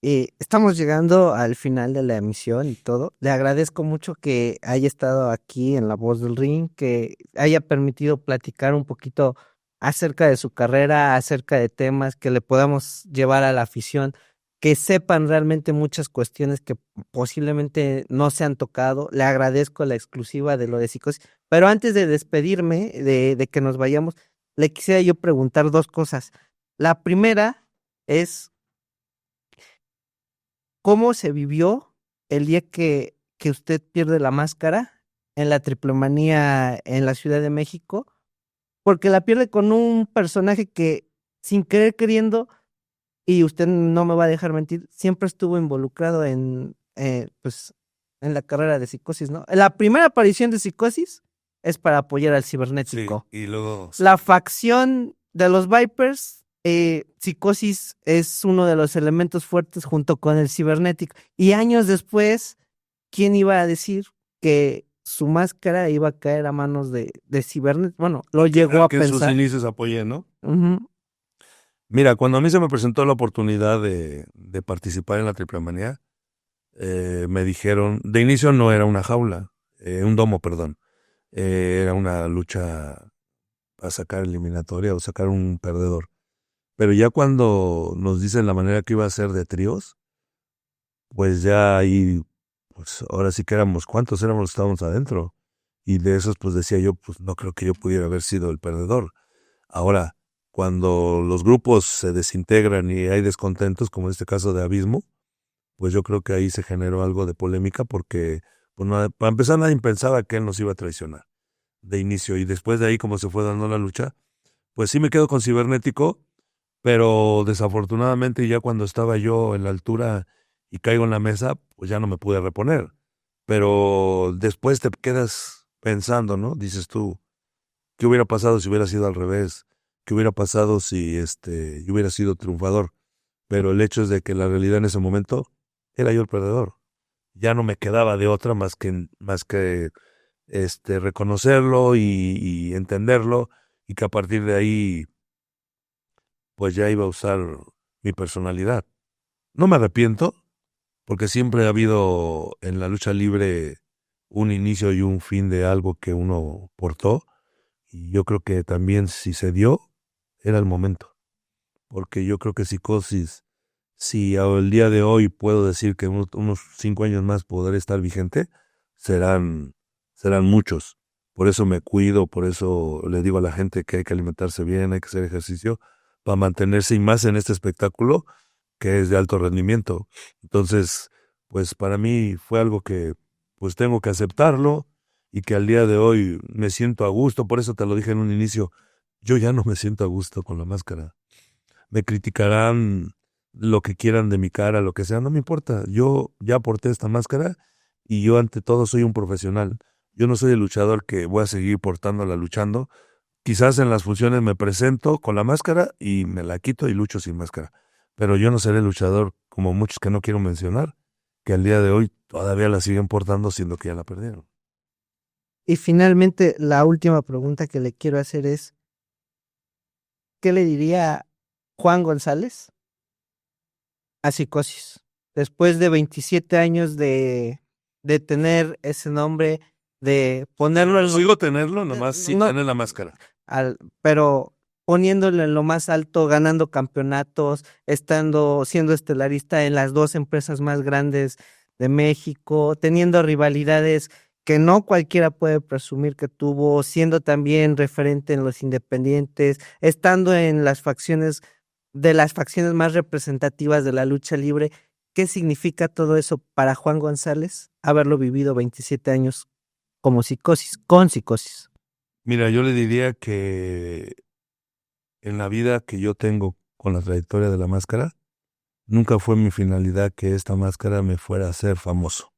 estamos llegando al final de la emisión y todo. Le agradezco mucho que haya estado aquí en La Voz del Ring, que haya permitido platicar un poquito acerca de su carrera, acerca de temas que le podamos llevar a la afición, que sepan realmente muchas cuestiones que posiblemente no se han tocado. Le agradezco la exclusiva de lo de psicosis. Pero antes de despedirme, de que nos vayamos, le quisiera yo preguntar dos cosas. La primera es: ¿cómo se vivió el día que usted pierde la máscara en la Triplemanía en la Ciudad de México? Porque la pierde con un personaje que, sin querer queriendo, y usted no me va a dejar mentir, siempre estuvo involucrado pues, en la carrera de Psicosis, ¿no? La primera aparición de Psicosis es para apoyar al Sí, cibernético. y luego La facción de los Vipers, Psicosis es uno de los elementos fuertes junto con el cibernético. Y años después, ¿quién iba a decir que su máscara iba a caer a manos de cibernético? Bueno, lo llegó a que en sus pensar. inicios apoyé, ¿no? Ujú. Mira, cuando a mí se me presentó la oportunidad de participar en la Triplemanía, me dijeron, de inicio no era una jaula, un domo, perdón. Era una lucha a sacar eliminatoria o sacar un perdedor. Pero ya cuando nos dicen la manera que iba a ser de tríos, pues ya ahí, pues ahora sí que éramos, ¿cuántos éramos los que estábamos adentro? Y de esos, pues decía yo, pues no creo que yo pudiera haber sido el perdedor. Ahora, cuando los grupos se desintegran y hay descontentos, como en este caso de Abismo, pues yo creo que ahí se generó algo de polémica porque, pues, para empezar, nadie pensaba que él nos iba a traicionar de inicio. Y después de ahí, como se fue dando la lucha, pues sí me quedo con cibernético, pero desafortunadamente ya cuando estaba yo en la altura y caigo en la mesa, pues ya no me pude reponer. Pero después te quedas pensando, ¿no? Dices tú, ¿qué hubiera pasado si hubiera sido al revés? ¿Qué hubiera pasado si yo hubiera sido triunfador? Pero el hecho es de que la realidad en ese momento era yo el perdedor. Ya no me quedaba de otra más que reconocerlo y entenderlo, y que a partir de ahí pues ya iba a usar mi personalidad. No me arrepiento, porque siempre ha habido en la lucha libre un inicio y un fin de algo que uno portó, y yo creo que también si se dio, era el momento, porque yo creo que Psicosis, si el día de hoy puedo decir que unos 5 años más podré estar vigente, serán, serán muchos. Por eso me cuido, por eso le digo a la gente que hay que alimentarse bien, hay que hacer ejercicio, para mantenerse y más en este espectáculo que es de alto rendimiento. Entonces, pues para mí fue algo que pues tengo que aceptarlo, y que al día de hoy me siento a gusto. Por eso te lo dije en un inicio, yo ya no me siento a gusto con la máscara. Me criticarán lo que quieran de mi cara, lo que sea, no me importa. Yo ya porté esta máscara y yo ante todo soy un profesional. Yo no soy el luchador que voy a seguir portándola luchando. Quizás en las funciones me presento con la máscara y me la quito y lucho sin máscara. Pero yo no seré el luchador como muchos que no quiero mencionar, que al día de hoy todavía la siguen portando siendo que ya la perdieron. Y finalmente, la última pregunta que le quiero hacer es, ¿qué le diría Juan González a Psicosis? Después de 27 años de tener ese nombre, de ponerlo en Sigo tenerlo, nomás sin no, tener la máscara. pero poniéndolo en lo más alto, ganando campeonatos, siendo estelarista en las 2 empresas más grandes de México, teniendo rivalidades que no cualquiera puede presumir que tuvo, siendo también referente en los independientes, estando en las facciones más representativas de la lucha libre. ¿Qué significa todo eso para Juan González, haberlo vivido 27 años como Psicosis, con Psicosis? Mira, yo le diría que en la vida que yo tengo con la trayectoria de la máscara, nunca fue mi finalidad que esta máscara me fuera a hacer famoso.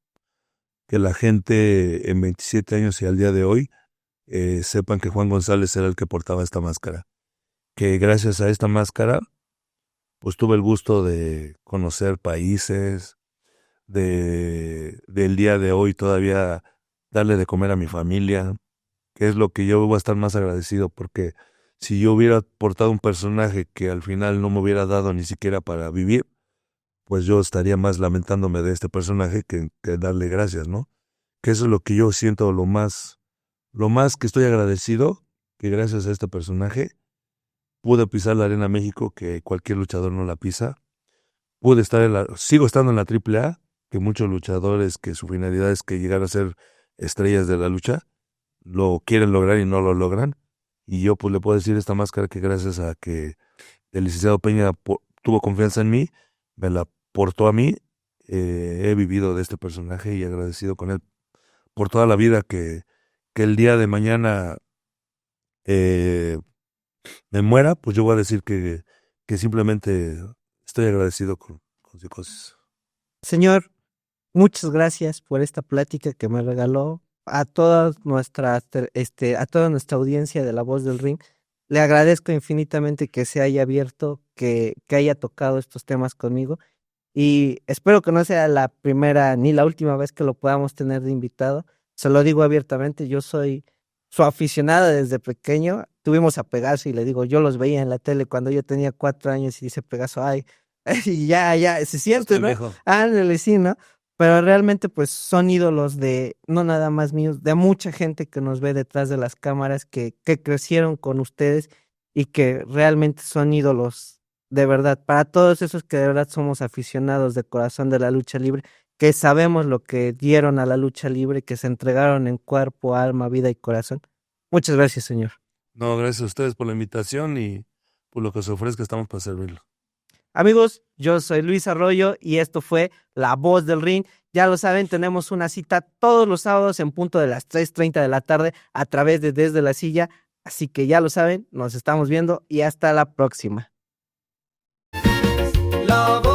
Que la gente en 27 años y al día de hoy sepan que Juan González era el que portaba esta máscara. Que gracias a esta máscara, pues tuve el gusto de conocer países, del día de hoy todavía darle de comer a mi familia, que es lo que yo voy a estar más agradecido, porque si yo hubiera portado un personaje que al final no me hubiera dado ni siquiera para vivir, pues yo estaría más lamentándome de este personaje que darle gracias, ¿no? Que eso es lo que yo siento lo más que estoy agradecido, que gracias a este personaje pude pisar la Arena México, que cualquier luchador no la pisa. Sigo estando en la AAA, que muchos luchadores que su finalidad es que llegar a ser estrellas de la lucha, lo quieren lograr y no lo logran. Y yo pues le puedo decir a esta máscara que gracias a que el licenciado Peña tuvo confianza en mí, me la portó a mí, he vivido de este personaje y agradecido con él por toda la vida, que el día de mañana eh, me muera, pues yo voy a decir que simplemente estoy agradecido con Psicosis. Señor, muchas gracias por esta plática que me regaló a toda nuestra audiencia de La Voz del Ring. Le agradezco infinitamente que se haya abierto, que haya tocado estos temas conmigo, y espero que no sea la primera ni la última vez que lo podamos tener de invitado. Se lo digo abiertamente, yo soy su aficionada desde pequeño. Tuvimos a Pegaso y le digo, yo los veía en la tele cuando yo tenía 4 años y dice Pegaso, ay, y ya, se siente, ¿no? Ándale, sí, ¿no? Pero realmente pues son ídolos de, no nada más míos, de mucha gente que nos ve detrás de las cámaras, que crecieron con ustedes y que realmente son ídolos de verdad. Para todos esos que de verdad somos aficionados de corazón de la lucha libre, que sabemos lo que dieron a la lucha libre, que se entregaron en cuerpo, alma, vida y corazón. Muchas gracias, señor. No, gracias a ustedes por la invitación y por lo que se ofrezca, estamos para servirlo. Amigos, yo soy Luis Arroyo y esto fue La Voz del Ring. Ya lo saben, tenemos una cita todos los sábados en punto de las 3:30 de la tarde a través de Desde la Silla. Así que ya lo saben, nos estamos viendo y hasta la próxima. La voz